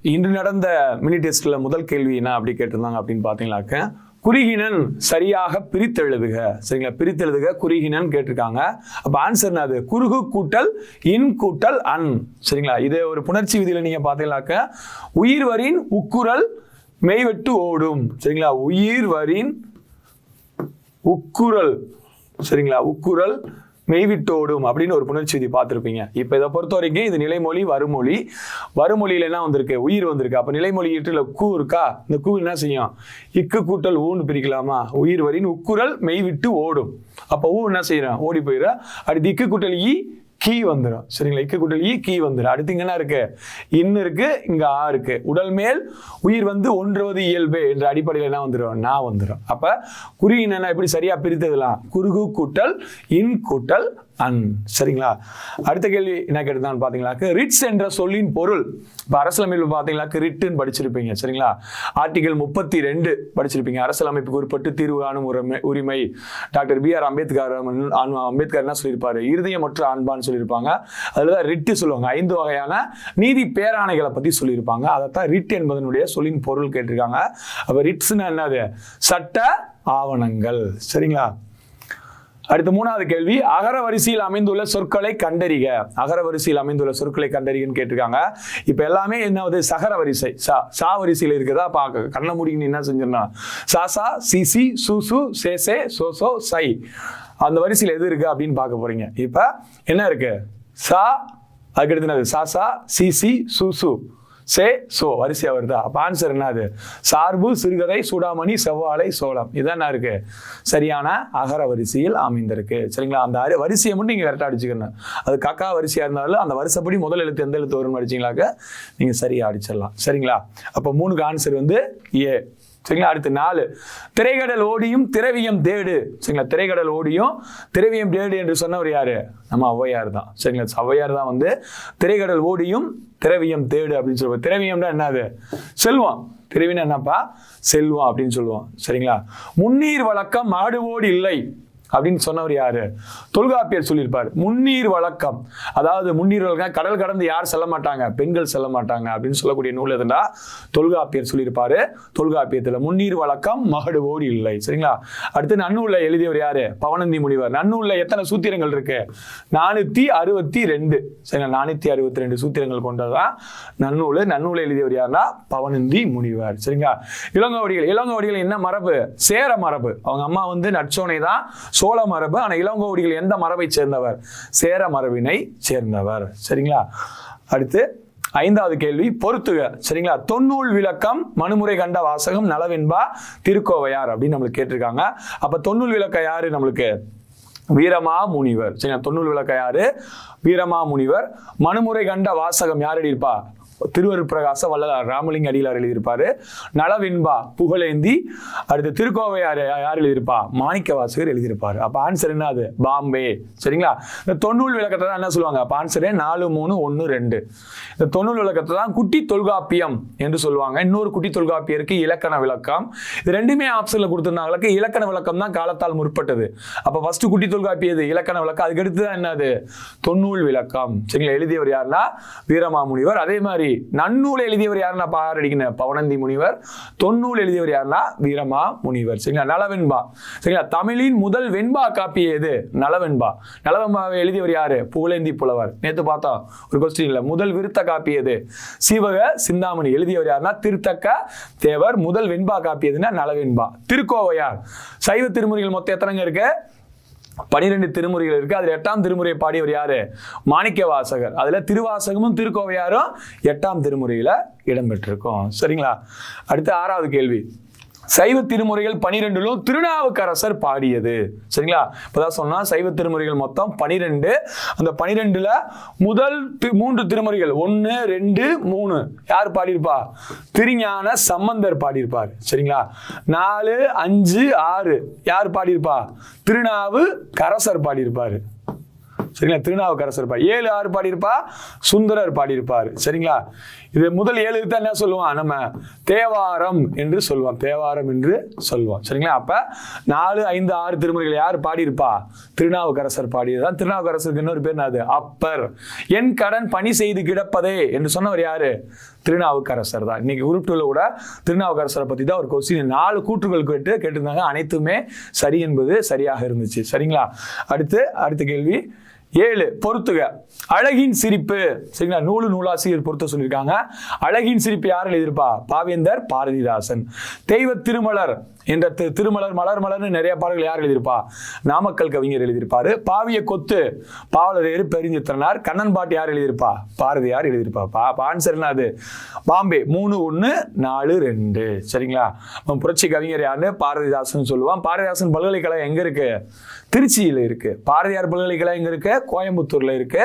இன்று நடந்த மினி டெஸ்ட்ல முதல் கேள்வி என்ன அப்படி கேட்டிருந்தாங்க அப்படின்னு பார்த்தீங்கன்னாக்க குறிகினன் சரியாக பிரித்தெழுதுக. சரிங்களா, பிரித்தெழுதுக குறிகினன் கேட்டிருக்காங்க. அப்ப ஆன்சர் அது குறுகு கூட்டல் இன் கூட்டல் அன். சரிங்களா, இது ஒரு புணர்ச்சி விதியில நீங்க பார்த்தீங்கன்னாக்க உயிர்வரின் உக்குரல் மெய்வெட்டு ஓடும். சரிங்களா, உயிர்வரின் உக்குரல். சரிங்களா, உக்குரல் மெய்விட்டோடும் அப்படின்னு ஒரு புணர்ச்சி விதி பார்த்துருப்பீங்க. இப்போ இதை பொறுத்த வரைக்கும் இது நிலைமொழி வருமொழி. வருமொழியில என்ன வந்திருக்கு, உயிர் வந்திருக்கு. அப்போ நிலைமொழி ஈட்டுல கூ இருக்கா, இந்த கூ என்ன செய்யும், இக்கு கூட்டல் ஊன்னு பிரிக்கலாமா, உயிர் வரின் உக்குரல் மெய்விட்டு ஓடும். அப்போ ஊ என்ன செய்யறோம், ஓடி போயிடும். அடுத்து இக்கு கூட்டல் ஈ கீ வந்துடும். சரிங்களா, இக்கு கூட்டல் ஈ கீ வந்துடும். அடுத்து இங்க என்ன இருக்கு, இன்னு இருக்கு, இங்க ஆ இருக்கு. உடல் மேல் உயிர் வந்து ஒன்றுவது இயல்பு என்ற அடிப்படையில் என்ன வந்துடும், நான் வந்துடும். அப்ப குறியின எப்படி சரியா பிரித்ததுலாம், குறுகு கூட்டல் இன் கூட்டல் அன். சரிங்களா, அடுத்த கேள்வி என்ன கேட்டுதான் பாத்தீங்களாக்கு ரிட்ஸ் என்ற சொல்லின் பொருள். இப்ப அரசியலமைப்பு பாத்தீங்களாக்கு ரிட்டுன்னு படிச்சிருப்பீங்க. சரிங்களா, ஆர்டிகல் 32 படிச்சிருப்பீங்க. அரசியலமைப்புக்கு உட்பட்டு தீர்வு காணும் உரிமை. டாக்டர் பி ஆர் அம்பேத்கர் என்ன சொல்லியிருப்பாரு, இருதயமற்ற அன்பான்னு சொல்லியிருப்பாங்க. அதுலதான் ரிட்டு சொல்லுவாங்க. 5 வகையான நீதி பேராணைகளை பத்தி சொல்லியிருப்பாங்க. அதைத்தான் ரிட் என்பதனுடைய சொல்லின் பொருள் கேட்டிருக்காங்க. அப்ப ரிட்ஸ்னா என்னது, சட்ட ஆவணங்கள். சரிங்களா, அடுத்த 3வது கேள்வி அகர வரிசையில் அமைந்துள்ள சொற்களை கண்டறிக. அகர வரிசையில் அமைந்துள்ள சொற்களை கண்டறிகன்னு கேட்டிருக்காங்க. இப்ப எல்லாமே என்னது, சகர வரிசை. சா வரிசையில் இருக்கிறதா பார்க்க கண்ண முடிக்கணும். என்ன செஞ்சிடணும், சாசா சிசி சூசு சேசே சோசோ சை, அந்த வரிசையில் எது இருக்கு அப்படின்னு பார்க்க போறீங்க. இப்ப என்ன இருக்கு, சா, அதுக்கு எடுத்துனது சாசா சிசி சூசு சே சோ வரிசையா வருதா. அப்ப ஆன்சர் என்னது, சார்பு சிறுகதை சூடாமணி செவ்வாழை சோளம். இதான் என்ன இருக்கு, சரியான அகர வரிசையில் அமைந்திருக்கு. சரிங்களா, அந்த வரிசையை மட்டும் நீங்க கரெக்டா அடிச்சுக்கணும். அது கக்கா வரிசையா இருந்தாலும் அந்த வருஷப்படி முதல் எழுத்து எந்த எழுத்து வரும்னு அடிச்சீங்களாக்க நீங்க சரியா அடிச்சிடலாம். சரிங்களா, அப்ப 3க்கு ஆன்சர் வந்து ஏ. சரிங்களா, அடுத்து 4 திரைக்கடல் ஓடியும் திரவியம் தேடு. சரிங்களா, திரைக்கடல் ஓடியும் திரவியம் தேடு என்று சொன்னவர் யாரு, நம்ம ஔவையார் தான். சரிங்களா, ஔவையார் தான் வந்து திரைக்கடல் ஓடியும் திரவியம் தேடு அப்படின்னு சொல்லுவோம். திரவியம்னா என்னது, செல்வம். திரவியம் என்னப்பா, செல்வம் அப்படின்னு சொல்லுவோம். சரிங்களா, முன்னீர் வழக்கம் மாடுவோடு இல்லை அப்படின்னு சொன்னவர் யாரு, தொல்காப்பியர் சொல்லியிருப்பார். முன்னீர் வழக்கம், அதாவது முன்னீர் வழக்கம் கடல் கடந்து யார் செல்ல மாட்டாங்க, பெண்கள் செல்ல மாட்டாங்க அப்படின்னு சொல்லக்கூடிய நூல் எதுனா தொல்காப்பியர் சொல்லியிருப்பாரு. தொல்காப்பியத்துல முன்னீர் வழக்கம் மகடுவோடு இல்லை. சரிங்களா, அடுத்து நன்னூல்ல எழுதியவர் யாரு, பவனந்தி முனிவர். நன்னூல்ல எத்தனை சூத்திரங்கள் இருக்கு, 462. சரிங்களா, 462 சூத்திரங்கள் கொண்டதான் நன்னூல். நன்னூலை எழுதியவர் யாருன்னா பவனந்தி முனிவர். சரிங்களா, இளங்கோவடிகள். இளங்கோவடிகள் என்ன மரபு, சேர மரபு. அவங்க அம்மா வந்து நற்சோனை தான், சோழ மரபு. ஆனா இளங்கோவடிகள் எந்த மரபை சேர்ந்தவர், சேர மரபினை சேர்ந்தவர். சரிங்களா, அடுத்து 5வது கேள்வி பொறுத்துக. சரிங்களா, தொன்னூல் விளக்கம் மனுமுறை கண்ட வாசகம் நலவென்பா திருக்கோவையார் அப்படின்னு நம்மளுக்கு கேட்டிருக்காங்க. அப்ப தொன்னூல் விளக்கம் யாரு, நம்மளுக்கு வீரமா முனிவர். சரிங்களா, தொன்னூல் விளக்கம் யாரு, வீரமா முனிவர். மனுமுறை கண்ட வாசகம் யார் எழுதியிருப்பா, திருவருட்பிரகாச வள்ளலார் ராமலிங்க அடிகளார் எழுதியிருப்பாரு. நலவென்பா புகழேந்தி. அடுத்து திருக்கோவையார் யார் எழுதியிருப்பா, மாணிக்க வாசகர் எழுதியிருப்பாரு. அப்ப ஆன்சர் என்ன, அது பாம்பே. சரிங்களா, இந்த தொன்னூல் விளக்கத்தை தான் என்ன சொல்லுவாங்க, அப்ப ஆன்சர் 4, 3, 1, 2. இந்த தொன்னூல் விளக்கத்தை தான் குட்டி தொல்காப்பியம் என்று சொல்லுவாங்க. இன்னொரு குட்டி தொல்காப்பியருக்கு இலக்கண விளக்கம். இது ரெண்டுமே ஆப்ஷன்ல கொடுத்திருந்தாங்களுக்கு இலக்கண விளக்கம் தான் காலத்தால் முற்பட்டது. அப்ப ஃபர்ஸ்ட் குட்டி தொல்காப்பியது இலக்கண விளக்கம், அதுக்கு அடுத்து தான் என்னது, தொன்னூல் விளக்கம். சரிங்களா, எழுதியவர் யாருன்னா வீரமாமுனிவர். அதே மாதிரி நன்னூல் எழுதியவர் யாருன்னா பாரடிக்கணும், பவனந்தி முனிவர். தொன்னூல் எழுதியவர் யாருன்னா வீரமா முனிவர். சரிங்களா, நலவென்பா. சரிங்களா, தமிழின் முதல் வெண்பா காப்பிய எது, நலவென்பா. நலவென்பாவை எழுதியவர் யாரு, புகழேந்தி புலவர். நேத்து பார்த்தோம் ஒரு கொஸ்டின்ல. முதல் விருத்த காப்பியது சீவக சிந்தாமணி. எழுதியவர் யாருன்னா திருத்தக்க தேவர். முதல் வெண்பா காப்பியதுன்னா நலவென்பா. திருக்கோவையார். சைவ திருமுறைகள் மொத்தம் எத்தனைங்க இருக்கு, 12 திருமுறைகள் இருக்கு. அதுல 8ஆம் திருமுறையை பாடியவர் யாரு, மாணிக்க வாசகர். அதுல திருவாசகமும் திருக்கோவையாரும் 8ஆம் திருமுறையில இடம்பெற்றிருக்கும். சரிங்களா, அடுத்து 6வது கேள்வி சைவ திருமுறைகள் 12லும் திருநாவுக்கரசர் பாடியது. சரிங்களா, இப்பதான் சொன்னா சைவ திருமுறைகள் மொத்தம் 12. அந்த 12ல முதல் 3 திருமுறைகள் 1, 2, 3 யார் பாடியிருப்பா, திருஞான சம்பந்தர் பாடியிருப்பார். சரிங்களா, 4, 5, 6 யார் பாடியிருப்பா, திருநாவுக்கரசர் பாடியிருப்பாரு. சரிங்களா, திருநாவுக்கரசர் 7, 6 பாடியிருப்பா, சுந்தரர் பாடியிருப்பார். சரிங்களா, இது முதல் 7 தான் என்ன சொல்லுவான், நம்ம தேவாரம் என்று சொல்லுவோம். தேவாரம் என்று சொல்லுவோம். சரிங்களா, அப்ப 4, 5, 6 திருமுறைகள் யார் பாடியிருப்பா, திருநாவுக்கரசர் பாடியதுதான். திருநாவுக்கரசருக்கு இன்னொரு பேர் என்னது, அப்பர். என் கடன் பணி செய்து கிடப்பதே என்று சொன்னவர் யாரு, திருநாவுக்கரசர் தான். இன்னைக்கு குரூப் 2ல கூட திருநாவுக்கரசரை பத்தி தான் ஒரு கொஸ்டின் 4 கூற்றுகள் கேட்டிருந்தாங்க. அனைத்துமே சரி என்பது சரியாக இருந்துச்சு. சரிங்களா? அடுத்த கேள்வி 7 பொறுத்துக. அழகின் சிரிப்பு. சரிங்களா? நூலாசிரியர் பொறுத்த சொல்லியிருக்காங்க. அழகின் சிரிப்பு யார் எழுதியிருப்பா? பாவேந்தர் பாரதிதாசன். தெய்வ திருமலர் என்ற திருமலர் மலர்னு நிறைய பாடல்கள் யார் எழுதியிருப்பா? நாமக்கல் கவிஞர் எழுதியிருப்பாரு. பாவிய கொத்து பாவலரேறு பெருஞ்சித்திரனார். கண்ணன் பாட்டு யார் எழுதியிருப்பா? பாரதியார் எழுதியிருப்பா. ஆன்சர் என்ன? அது பாம்பே 3-1-4-2. சரிங்களா? புரட்சி கவிஞர் யாருன்னு பாரதிதாசன் சொல்லுவான். பாரதிதாசன் பல்கலைக்கழகம் எங்க இருக்கு? திருச்சியில இருக்கு. பாரதியார் பல்கலைக்கழகம் எங்க இருக்கு? கோயம்புத்தூர்ல இருக்கு.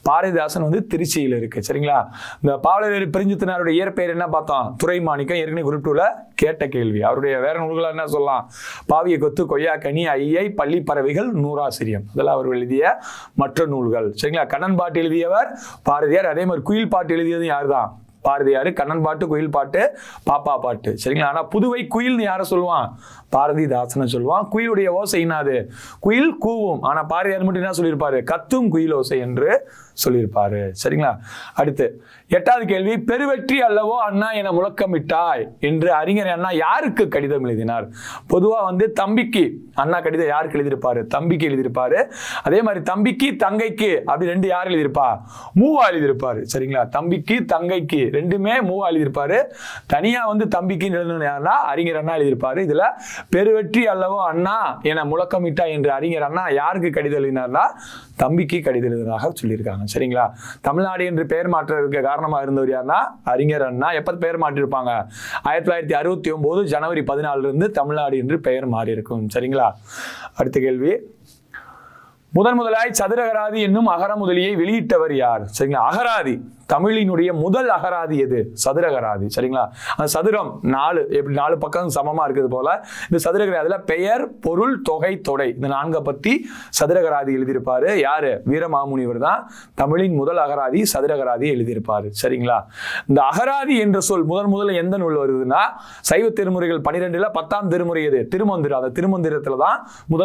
பாரதிதாசன் திருச்சியில இருக்கு. சரிங்களா? இந்த பாவலரேறு பெருஞ்சித்திரனாருடைய இயற்பெயர் என்ன பார்த்தோம்? துரைமாணிக்கம். ஏற்கனவே குரூப் 2ல கேட்ட கேள்வி. அவருடைய வேற நூல்கள் என்ன சொல்லலாம்? பாவிய கொத்து, கொய்யாக்கனி, ஐயை, பள்ளி பறவைகள், நூறாசிரியம். இதெல்லாம் அவர் எழுதிய மற்ற நூல்கள். சரிங்களா? கண்ணன் பாட்டு எழுதியவர் பாரதியார். அதே மாதிரி குயில் பாட்டு எழுதியது யாருதான்? பாரதியார். கண்ணன் பாட்டு, குயில் பாட்டு, பாப்பா பாட்டு. சரிங்களா? ஆனா புதுவை குயில்னு யார சொல்லுவான்? பாரதிதாசனை சொல்லுவான். குயிலுடைய ஓசை என்னது? குயில் கூவும். ஆனா பாரதியார் மட்டும் என்ன சொல்லியிருப்பாரு? கத்தும் குயில் ஓசை என்று சொல்லியிருப்பாரு. சரிங்களா? அடுத்து 8வது கேள்வி. பெருவெற்றி அல்லவோ அண்ணா என முழக்கமிட்டாய் என்று அறிஞர் அண்ணா யாருக்கு கடிதம் எழுதினார்? பொதுவா தம்பிக்கு அண்ணா கடிதம் யாருக்கு எழுதியிருப்பாரு? தம்பிக்கு எழுதியிருப்பாரு. அதே மாதிரி தம்பிக்கு தங்கைக்கு அப்படி 2 யார் எழுதியிருப்பா? மூவா எழுதியிருப்பாரு. சரிங்களா? தம்பிக்கு தங்கைக்கு 2மே மூவா எழுதியிருப்பாரு. தனியா தம்பிக்கு எழுதின யாருன்னா அறிஞர் அண்ணா எழுதியிருப்பாரு. இதுல பெருவெற்றி அல்லவோ அண்ணா என முழக்கமிட்டா என்று அறிஞர் அண்ணா யாருக்கு கடிதம் எழுதினார்னா தம்பிக்கு கடிதம் எழுதினதாக சொல்லியிருக்காங்க. சரிங்களா? தமிழ்நாடு என்று பெயர் மாற்றத்திற்கு காரணமா இருந்தவர் யாருன்னா அறிஞர் அண்ணா. எப்ப பெயர் மாற்றிருப்பாங்க? 1969 ஜனவரி 14 தமிழ்நாடு என்று பெயர் மாறி இருக்கும். சரிங்களா? அடுத்த கேள்வி. முதலாய் சதுரகராதி என்னும் அகரமுதலியை வெளியிட்டவர் யார்? சரிங்களா? அகராதி தமிழினுடைய முதல் அகராதி எது? சதுரகராதி. சரிங்களா? அந்த சதுரம் 4 எப்படி 4 பக்கம் சமமா இருக்குது போல இந்த சதுரகராதியில பெயர், பொருள், தொகை, தொடை இந்த 4 பத்தி சதுரகராதி எழுதியிருப்பாரு. யாரு? வீரமாமுனிவர் தான் தமிழின் முதல் அகராதி சதுரகராதி எழுதியிருப்பாரு. சரிங்களா? இந்த அகராதி என்ற சொல் முதல்ல எந்த நூல் வருதுன்னா சைவ திருமுறைகள் 12ல 10ஆம் திருமுறை எது? திருமந்திரம். அந்த திருமந்திரத்துல தான்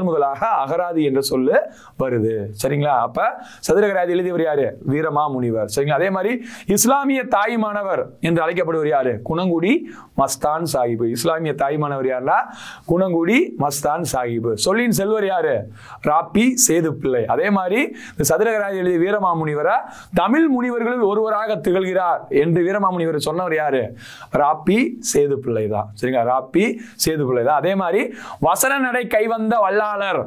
முதலாக அகராதி என்ற சொல்லு வருது. சரிங்களா? அப்ப சதுரகராதி எழுதியவர் யாரு? வீரமாமுனிவர். சரிங்களா? அதே மாதிரி இஸ்லாமிய தாய்மானவர் என்று அழைக்கப்படுவர் யாரு? குணங்குடி மஸ்தான் சாஹிப். இஸ்லாமிய தாய்மானவர் யாருன்னா குணங்குடி மஸ்தான் சாஹிப். சொல்லின் செல்வர் யாரு? ராப்பி சேது பிள்ளை. அதே மாதிரி சதுரகராதி எழுதிய வீரமாமுனிவரை தமிழ் முனிவர்களில் ஒருவராக திகழ்கிறார் என்று வீரமாமுனிவர் சொன்னவர் யாரு? ராப்பி சேது பிள்ளை தான். சரிங்களா? ராப்பி சேது பிள்ளை தான். அதே மாதிரி வசன நடை கைவந்த வல்லாளர்.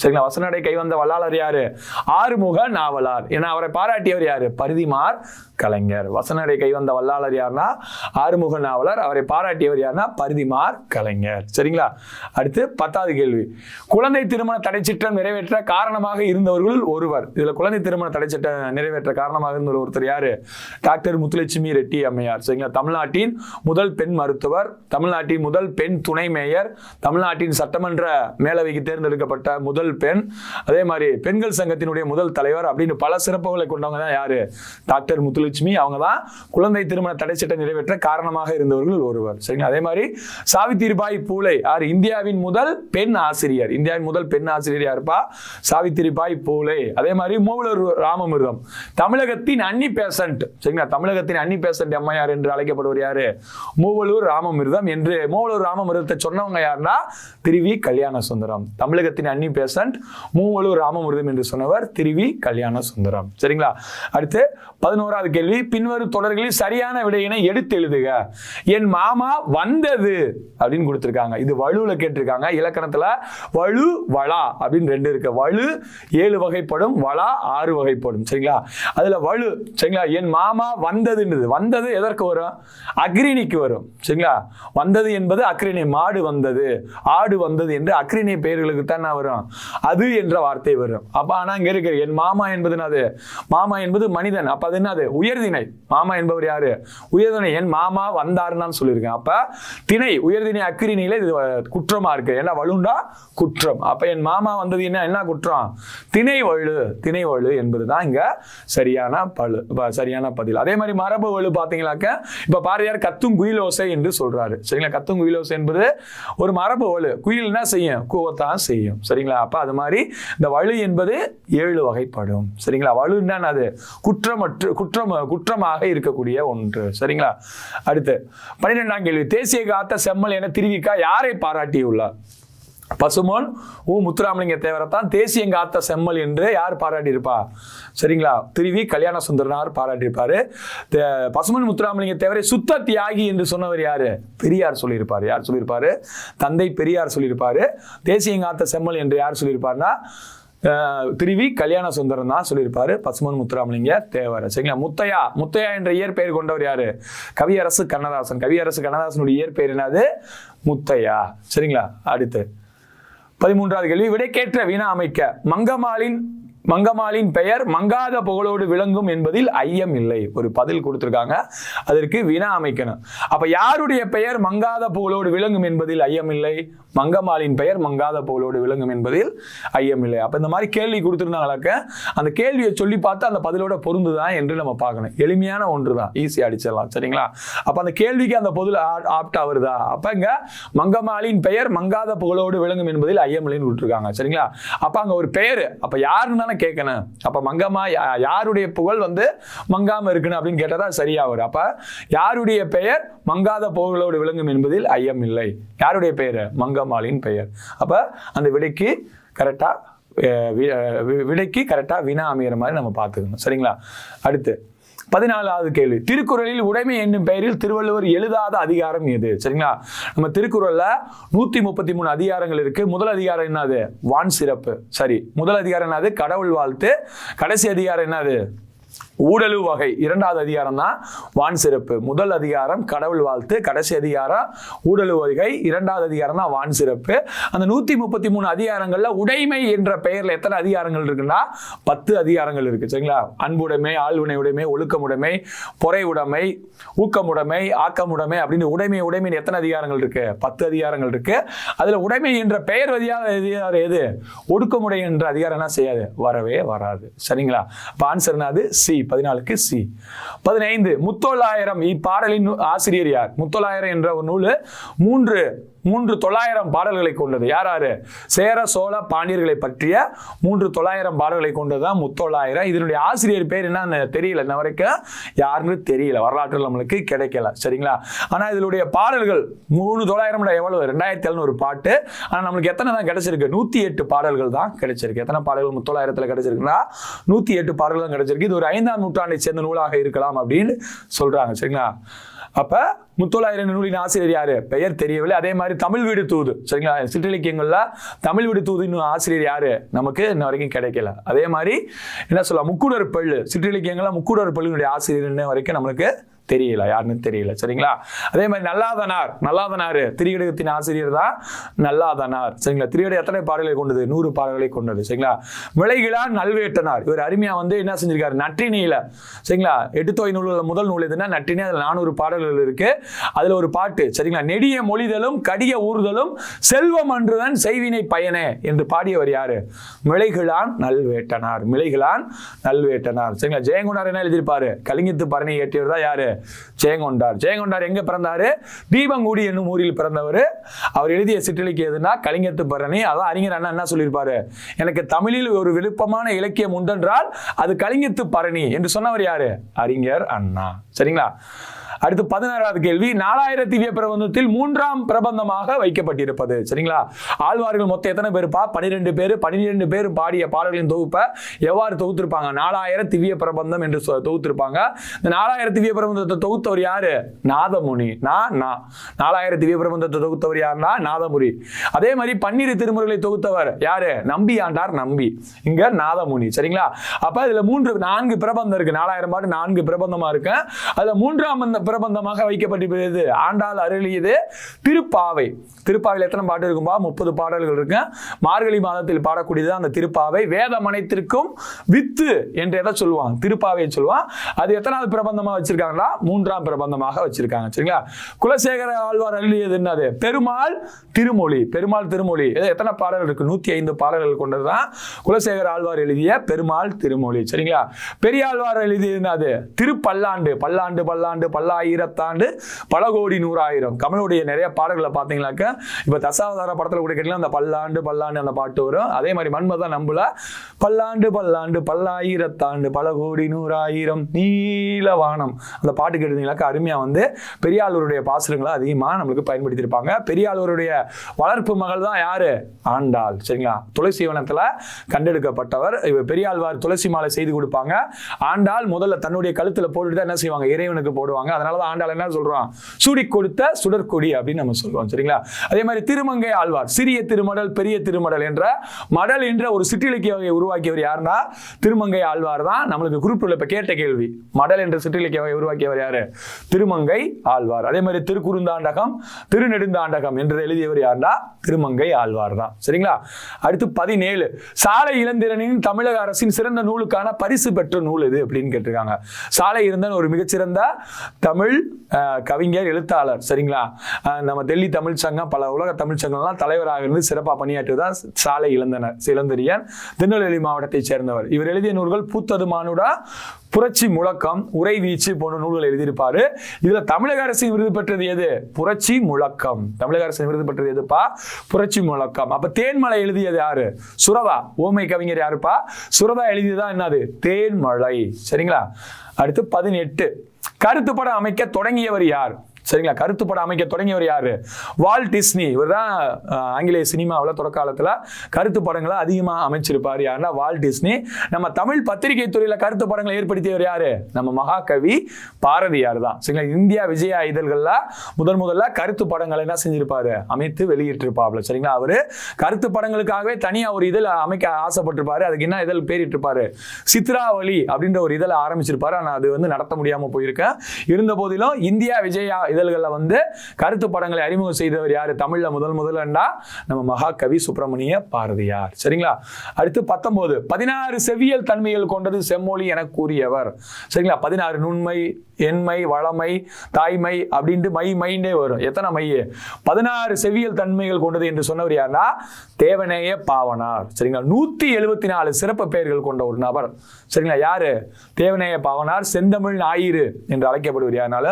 சரிங்களா? வசனடை கைவந்த வல்லாளர் யாரு? ஆறுமுக நாவலார். ஏன்னா அவரை பாராட்டியவர் யாரு? பரிதிமார் கலைஞர். வசனடை கைவந்த வல்லாளர் யாருன்னா ஆறுமுக நாவலர். அவரை பாராட்டியவர் யாருன்னா பரிதிமார் கலைஞர். சரிங்களா? அடுத்து 10வது கேள்வி. குழந்தை திருமண தடைச்சட்டம் நிறைவேற்ற காரணமாக இருந்தவர்கள் ஒருவர். இதுல குழந்தை திருமண தடைச்சட்டம் நிறைவேற்ற காரணமாக இருந்த ஒருத்தர் யாரு? டாக்டர் முத்துலட்சுமி ரெட்டி அம்மையார். சரிங்களா? தமிழ்நாட்டின் முதல் பெண் மருத்துவர், தமிழ்நாட்டின் முதல் பெண் துணை மேயர், தமிழ்நாட்டின் சட்டமன்ற மேலவைக்கு தேர்ந்தெடுக்கப்பட்ட முதல் பெண், அதே மாதிரி பெண்கள் சங்கத்தினுடைய முதல் தலைவர் அப்படின்னு பல சிறப்புகளை கொண்டவங்க தான் யாரு? டாக்டர் முத்துலட்சுமி. அவங்க தான் குழந்தை திருமண தடை சட்டம் நிறைவேற்ற காரணமாக இருந்தவர்கள் ஒருவர். சரிங்களா? அதே மாதிரி சாவித்திரிபாய் பூலே யார்? இந்தியாவின் முதல் பெண் ஆசிரியர். இந்தியாவின் முதல் பெண் ஆசிரியர் யாருப்பா? சாவித்திரிபாய் பூலே. அதே மாதிரி மூவலூர் ராமமிர்தம் தமிழகத்தின் அன்னி பேசன்ட். சரிங்களா? தமிழகத்தின் அன்னி பேசன்ட் அம்மையார் என்று அழைக்கப்படுவர் யாரு? மூவலூர் ராமமிர்தம். என்று மூவலூர் ராமமிர்தத்தை சொன்னவங்க யாருன்னா திருவி கல்யாண சுந்தரம். தமிழகத்தின் அன்னி பேசன்ட் மூவலூர் ராமமிர்தம் என்று சொன்னவர் திருவி கல்யாண சுந்தரம். சரிங்களா? அடுத்து 11வது கேள்வி. பின்வரும் தொடர்களில் சரியான விடையினை எடுத்து எழுதுக. என் மாமா வந்தது அப்படின்னு கொடுத்திருக்காங்க. இது வலுல கேட்டிருக்காங்க. இலக்கணத்துல வலு வளா அப்படின்னு 2 இருக்கு. வலு 7 வகைப்படும், வளா 6 வகைப்படும். சரிங்களா? அதுல வலு. சரிங்களா? என் மாமா வந்ததுன்றது வந்தது எதற்கு வரும்? அக்ரிணிக்கு வரும். சரிங்களா? வந்தது என்பது அக்ரிணை. மாடு வந்தது, ஆடு வந்தது என்று அக்ரிணை பெயர்களுக்கு தான் வரும். அது என்ற வார்த்தை வரும். அப்ப ஆனா இங்க இருக்கு என் மாமா என்பது என்னது? மாமா என்பது மனிதன். அப்ப அது என்னது? உயர்திணை. மாமா என்பவர் யாரு? உயர்திணை. என் மாமா வந்தாருன்னு தான் சொல்லியிருக்கேன். அப்ப திணை உயர்திணை அக்கிரிணையில இது குற்றமா இருக்கு. ஏன்னா வலுண்டா குற்றம். அப்ப என் மாமா வந்தது என்ன குற்றம்? திணை வலு. திணை வலு என்பதுதான் இங்க சரியான பதில். அதே மாதிரி மரபு வலு பாத்தீங்கன்னாக்க இப்ப பாரதியார் கத்தும் குயில் ஓசை என்று சொல்றாரு. சரிங்களா? கத்தும் குயில் ஓசை என்பது ஒரு மரபு வலு. குயில் என்ன செய்யும்? கூவத்தான் செய்யும். சரிங்களா? அப்ப அது மாதிரி இந்த வலு என்பது 7 வகைப்படும். சரிங்களா? வலுன்னா அது குற்றம் குற்றமாக இருக்கக்கூடிய ஒன்று. சரிங்களா? அடுத்து 12ஆம் கேள்வி, தேசிய காத்த செம்மல் என திருவிக்கா யாரை பாராட்டியுள்ளார்? பசுமோன் முத்துராமலிங்க தேவரைத்தான் தேசியம் காத்த செம்மல் என்று யார் பாராட்டியிருப்பா? சரிங்களா? திருவி கல்யாண சுந்தரனார் பாராட்டியிருப்பாரு. பசுமன் முத்துராமலிங்க தேவரை சுத்த தியாகி என்று சொன்னவர் யாரு? பெரியார் சொல்லியிருப்பாரு. யார் சொல்லியிருப்பாரு? தந்தை பெரியார் சொல்லியிருப்பாரு. தேசியம் காத்த செம்மல் என்று யார் சொல்லியிருப்பாருன்னா திருவி கல்யாண சுந்தரம் தான் சொல்லியிருப்பாரு, பசுமன் முத்துராமலிங்க தேவர். சரிங்களா? முத்தையா என்ற இயற்பெயர் கொண்டவர் யாரு? கவியரசு கண்ணதாசன். கவியரசு கண்ணதாசனுடைய இயற்பெயர் என்னது? முத்தையா. சரிங்களா? அடுத்து 13வது கேள்வி, விடைக்கேற்ற வினா அமைக்க. மங்கம்மாளின் பெயர் மங்காத புகழோடு விளங்கும் என்பதில் ஐயம் இல்லை. ஒரு பதில் கொடுத்திருக்காங்க, அதற்கு வினா அமைக்கணும். அப்ப யாருடைய பெயர் மங்காத புகழோடு விளங்கும் என்பதில் ஐயம் இல்லை? மங்கம்மாளின் பெயர் மங்காத புகழோடு விளங்கும் என்பதில் ஐயம் இல்லை. அப்ப இந்த மாதிரி கேள்வி கொடுத்திருந்தாங்களாக்க அந்த கேள்வியை சொல்லி பார்த்து அந்த பதிலோட பொருந்துதான் என்று நம்ம பார்க்கணும். எளிமையான ஒன்று தான், ஈஸியா அடிச்சிடலாம். சரிங்களா? அப்ப அந்த கேள்விக்கு அந்த பொருள் ஆப்டா வருதா? அப்ப இங்க மங்கம்மாளின் பெயர் மங்காத புகழோடு விளங்கும் என்பதில் ஐயம் இல்லைன்னு விட்டுருக்காங்க. சரிங்களா? அப்ப அங்க ஒரு பெயர், அப்ப யாருன்னு கேட்கணும். அப்ப மங்கம்மா யாருடைய புகழ் மங்காம இருக்குன்னு அப்படின்னு கேட்டதா சரியா வரும். அப்ப யாருடைய பெயர் மங்காத புகழோடு விளங்கும் என்பதில் ஐயம் இல்லை. யாருடைய பெயர்? மங்கம்மாளின் பெயர். அப்ப அந்த விடைக்கு கரெக்டா வினா அமைகிற மாதிரி நம்ம பார்த்துக்கணும். சரிங்களா? அடுத்து 14வது கேள்வி, திருக்குறளில் உடைமை என்னும் பெயரில் திருவள்ளுவர் எழுதாத அதிகாரம் எது? சரிங்களா? நம்ம திருக்குறள்ல 133 அதிகாரங்கள் இருக்கு. முதல் அதிகாரம் என்னது? வான் சிறப்பு. சரி, முதல் அதிகாரம் என்னது? கடவுள் வாழ்த்து. கடைசி அதிகாரம் என்னது? ஊடலு வகை. 2வது அதிகாரம் தான் வான் சிறப்பு. முதல் அதிகாரம் கடவுள் வாழ்த்து, கடைசி அதிகாரம் ஊடலு வகை, 2வது அதிகாரம் தான் வான் சிறப்பு. அந்த 133 அதிகாரங்கள்ல உடைமை என்ற பெயர்ல எத்தனை அதிகாரங்கள் இருக்குன்னா 10 அதிகாரங்கள் இருக்கு. சரிங்களா? அன்புடைமை, ஆழ்வினை உடைமை, ஒழுக்கமுடைமை, பொறை உடைமை, ஊக்கமுடைமை, ஆக்கமுடைமை அப்படின்னு உடைமை எத்தனை அதிகாரங்கள் இருக்கு? 10 அதிகாரங்கள் இருக்கு. அதுல உடைமை என்ற பெயர் அதிகாரம் எது? ஒடுக்கமுடை என்ற அதிகாரம் என்ன செய்யாது? வரவே வராது. சரிங்களா? அப்ப ஆன்சர் என்னது? சி. 14க்கு சி. 15 முத்தொள்ளாயிரம் இப்பாடலின் ஆசிரியர் யார்? முத்தொள்ளாயிரம் என்ற ஒரு நூல் 900 பாடல்களை கொண்டது. யாரு? சேர சோழ பாண்டியர்களை பற்றிய 900 பாடல்களை கொண்டதுதான் முத்தொள்ளாயிரம். இதனுடைய ஆசிரியர் பேர் என்ன தெரியல, இன்ன வரைக்கும் யாருன்னு தெரியல, வரலாற்றில் நம்மளுக்கு கிடைக்கல. சரிங்களா? ஆனா இதனுடைய பாடல்கள் 900 எவ்வளவு? 2700 பாட்டு. ஆனா நம்மளுக்கு எத்தனை தான் கிடைச்சிருக்கு? 108 பாடல்கள் தான் கிடைச்சிருக்கு. எத்தனை பாடல்கள் முத்தொள்ளாயிரத்துல கிடைச்சிருக்குன்னா 108 பாடல்கள் தான் கிடைச்சிருக்கு. இது ஒரு 5ஆம் நூற்றாண்டை சேர்ந்த நூலாக இருக்கலாம் அப்படின்னு சொல்றாங்க. சரிங்களா? அப்ப முத்தொள்ளாயிரம் நூலின் ஆசிரியர் யாரு? பெயர் தெரியவில்லை. அதே மாதிரி தமிழ் வீடு தூது. சரிங்களா? சிற்றிலக்கியங்கள்ல தமிழ் வீடு தூது ஆசிரியர் யாரு? நமக்கு இன்ன வரைக்கும் கிடைக்கல. அதே மாதிரி என்ன சொல்லலாம், முக்கூடர் பள்ளு. சிற்றிலக்கியங்கள்ல முக்கூடர் பள்ளியினுடைய ஆசிரியர் இன்ன வரைக்கும் நம்மளுக்கு தெரியல, யாருன்னு தெரியல. சரிங்களா? அதே மாதிரி நல்லாதனார் திரிகடகத்தின் ஆசிரியர் தான் நல்லாதனார். சரிங்களா? திரிகடை எத்தனை பாடல்களை கொண்டது? 100 பாடல்களை கொண்டது. சரிங்களா? விளைகிழான் நல்வேட்டனார். இவர் அருமையா என்ன செஞ்சிருக்காரு? நற்றினியில. சரிங்களா? 8 தொகை நூல்கள் முதல் நூல் எதுனா நற்றினி. அதுல 400 பாடல்கள் இருக்கு. அதுல ஒரு பாட்டு, சரிங்களா, நெடிய மொழிதலும் கடிய ஊறுதலும் செல்வம் அன்றுதான் செய்வினை பயனே என்று பாடியவர் யாரு? விளைகிழான் நல்வேட்டனார். சரிங்களா? ஜெயங்கொண்டார் என்ன எழுதியிருப்பாரு? கலிங்கத்து பரணி ஏற்றியவர் தான் யாரு? ஜெயங்கொண்டார் எங்க பிறந்தாரு? தீபங்குடி என்னும் ஊரில் பிறந்தவர். அவர் எழுதிய சிற்றிலக்கியம் எதுனா கலிங்கத்து பரணி. அதான் அறிஞர் அண்ணா என்ன சொல்லியிருப்பாரு? எனக்கு தமிழில் ஒரு விருப்பமான இலக்கியம் உண்டென்றால் அது கலிங்கத்து பரணி என்று சொன்னவர் யாரு? அறிஞர் அண்ணா. சரிங்களா? அடுத்து 16வது கேள்வி, 4000 திவ்ய பிரபந்தத்தில் 3ஆம் பிரபந்தமாக வைக்கப்பட்டிருப்பது. சரிங்களா? ஆழ்வார்கள் மொத்தம் எத்தனை பேருப்பா? 12 பேர் பாடிய பாடல்களின் தொகுப்பை எவ்வாறு தொகுத்திருப்பாங்க? 4000 திவ்ய பிரபந்தம் என்று தொகுத்திருப்பாங்க. இந்த 4000 திவ்ய பிரபந்தத்தை தொகுத்தவர் யாரு? நாதமுனி. 4000 திவ்ய பிரபந்தத்தை தொகுத்தவர் யாருன்னா நாதமுனி. அதே மாதிரி 12 திருமுறைகளை தொகுத்தவர் யாரு? நம்பி ஆண்டார். இங்க நாதமுனி. சரிங்களா? அப்ப இதுல 4 பிரபந்தம் இருக்கு. 4000 பாட்டு 4 பிரபந்தமா இருக்கு. அதுல 3ஆம் பிரபந்தமாக வைக்கப்பட்டிருக்கிறது ஆண்டாள் அருளியது திருப்பாவை. திருப்பாவையில் எத்தனை பாட்டு இருக்கும்பா? 30 பாடல்கள் இருக்கு. மார்கழி மாதத்தில் பாடக்கூடியது அந்த திருப்பாவை. வேதம் அனைத்திற்கும் வித்து என்று எதை சொல்லுவாங்க? திருப்பாவையை சொல்லுவான். அது எத்தனாவது பிரபந்தமாக வச்சிருக்காங்களா? 3ஆம் பிரபந்தமாக வச்சிருக்காங்க. சரிங்களா? குலசேகர ஆழ்வார் அருளியது என்னது? பெருமாள் திருமொழி. எத்தனை பாடல்கள் இருக்கு? 105 பாடல்கள் கொண்டதுதான் குலசேகர ஆழ்வார் எழுதிய பெருமாள் திருமொழி. சரிங்களா? பெரியாழ்வார் எழுதியது என்னது? திருப்பல்லாண்டு. பல்லாயிரத்தாண்டு பல கோடி நூறாயிரம். கமலுடைய நிறைய பாடல்களை பார்த்தீங்கன்னாக்க இப்போ தசாவதார படத்தில் கூட கேட்கலாம் அந்த பல்லாண்டு பல்லாண்டு அந்த பாட்டு வரும். அதே மாதிரி மன்மதன் நம்புல பல்லாண்டு பல்லாண்டு பல்லாயிரத்தாண்டு பல கோடி நூறாயிரம் நீலவானம் அந்த பாட்டு கேட்டீங்கன்னாக்க அருமையாக வந்து பெரியாளூருடைய பாசுரங்களை அதிகமாக நம்மளுக்கு பயன்படுத்தியிருப்பாங்க. பெரியாளூருடைய வளர்ப்பு மகள் தான் யாரு? ஆண்டாள். சரிங்களா? துளசி வனத்தில் கண்டெடுக்கப்பட்டவர். பெரியாழ்வார் துளசி மாலை செய்து கொடுப்பாங்க. ஆண்டாள் முதல்ல தன்னுடைய கழுத்தில் போட்டுட்டு தான் என்ன செய்வாங்க? இறைவனுக்கு போடுவாங்க. அதனாலதான் ஆண்டாள் என்ன சொல்றோம்? சூடி கொடுத்த சுடற்கொடி அப்படின்னு நம்ம சொல்றோம். சரிங்களா? அதே மாதிரி திருமங்கை ஆழ்வார் சிறிய திருமடல் பெரிய திருமடல் என்ற மடல் என்ற ஒரு சிற்றிலக்கிய வகையை உருவாக்கியவர் யாருன்னா திருமங்கை ஆழ்வார் தான். நம்மளுக்கு குறிப்பில் இப்ப கேட்ட கேள்வி, மடல் என்ற சிற்றிலக்கிய வகை உருவாக்கியவர் யாரு? திருமங்கை ஆழ்வார். அதே மாதிரி திருக்குறுந்தாண்டகம் திருநெடுந்தாண்டகம் என்று எழுதியவர் யாருன்னா திருமங்கை ஆழ்வார் தான். சரிங்களா? அடுத்து 17 சாலை இளந்திரனின் தமிழக அரசின் சிறந்த நூலுக்கான பரிசு பெற்ற நூல் எது அப்படின்னு கேட்டிருக்காங்க. சாலை இளந்தன் ஒரு மிகச்சிறந்த தமிழ் கவிஞர் எழுத்தாளர். சரிங்களா? நம்ம டெல்லி தமிழ் சங்கம் பல உலக தமிழ் சங்கம்லாம் தலைவராக இருந்து சிறப்பாக பணியாற்றுதான் சாலை இளந்திரியன். திருநெல்வேலி மாவட்டத்தை சேர்ந்தவர். இவர் எழுதிய நூல்கள் பூத்தது மானுடா, புரட்சி முழக்கம், உரை வீச்சு போன்ற நூல்கள் எழுதியிருப்பாரு. இதுல தமிழக அரசின் விருது பெற்றது எது? புரட்சி முழக்கம். தமிழக அரசின் விருது பெற்றது எதுப்பா? புரட்சி முழக்கம். அப்ப தேன்மலை எழுதியது யாரு? சுரதா. ஓமை கவிஞர் யாருப்பா? சுரதா எழுதியதுதான் என்னது? தேன்மலை. சரிங்களா? அடுத்து 18 கருத்துப்படம் அமைக்க தொடங்கியவர் யார்? சரிங்களா? கருத்துப்படம் அமைக்க தொடங்கியவர் யாரு? Walt Disney. இவர் தான் ஆங்கிலேய சினிமாவில் தொடக்க காலத்தில் கருத்து படங்களை அதிகமாக அமைச்சிருப்பார். யாருன்னா வால்ட் டிஸ்னி. நம்ம தமிழ் பத்திரிகை துறையில் கருத்து படங்களை ஏற்படுத்தியவர் யாரு? நம்ம மகாகவி பாரதியார் தான். சரிங்களா? இந்தியா விஜயா இதழ்கள்ல முதல்ல கருத்து படங்களை என்ன செஞ்சிருப்பாரு? அமைத்து வெளியிட்டிருப்பாப்ல. சரிங்களா? அவரு கருத்து படங்களுக்காகவே தனியா ஒரு இதழ் அமைக்க ஆசைப்பட்டிருப்பாரு. அதுக்கு என்ன இதழ் பேரிட்டிருப்பாரு? சித்ராவளி அப்படின்ற ஒரு இதழை ஆரம்பிச்சிருப்பாரு. ஆனால் அது வந்து நடத்த முடியாம போயிருக்கேன். இருந்த போதிலும் இந்தியா விஜயா இதழ்களில் வந்து கருத்து படங்களை அறிமுகம் செய்தவர் யாரு? தமிழ்ல முதல்ல நம்ம மகாகவி சுப்பிரமணிய பாரதியார். சரிங்களா? அடுத்து 19 16 செவ்வியல் தன்மைகள் கொண்டது செம்மொழி என கூறியவர். சரிங்களா? 16 நுண்மை, எண்மை, வளமை, தாய்மை அப்படின்ட்டு மைண்டே வரும். எத்தனை மை? 16 செவ்வியல் தன்மைகள் கொண்டது என்று சொன்னவர் யாருன்னா தேவநேய பாவனார். சரிங்களா? 174 சிறப்பு பெயர்கள் கொண்ட ஒரு நபர். சரிங்களா? யாரு? தேவநேய பாவனார். செந்தமிழ் ஞாயிறு என்று அழைக்கப்படுவர். யாருனால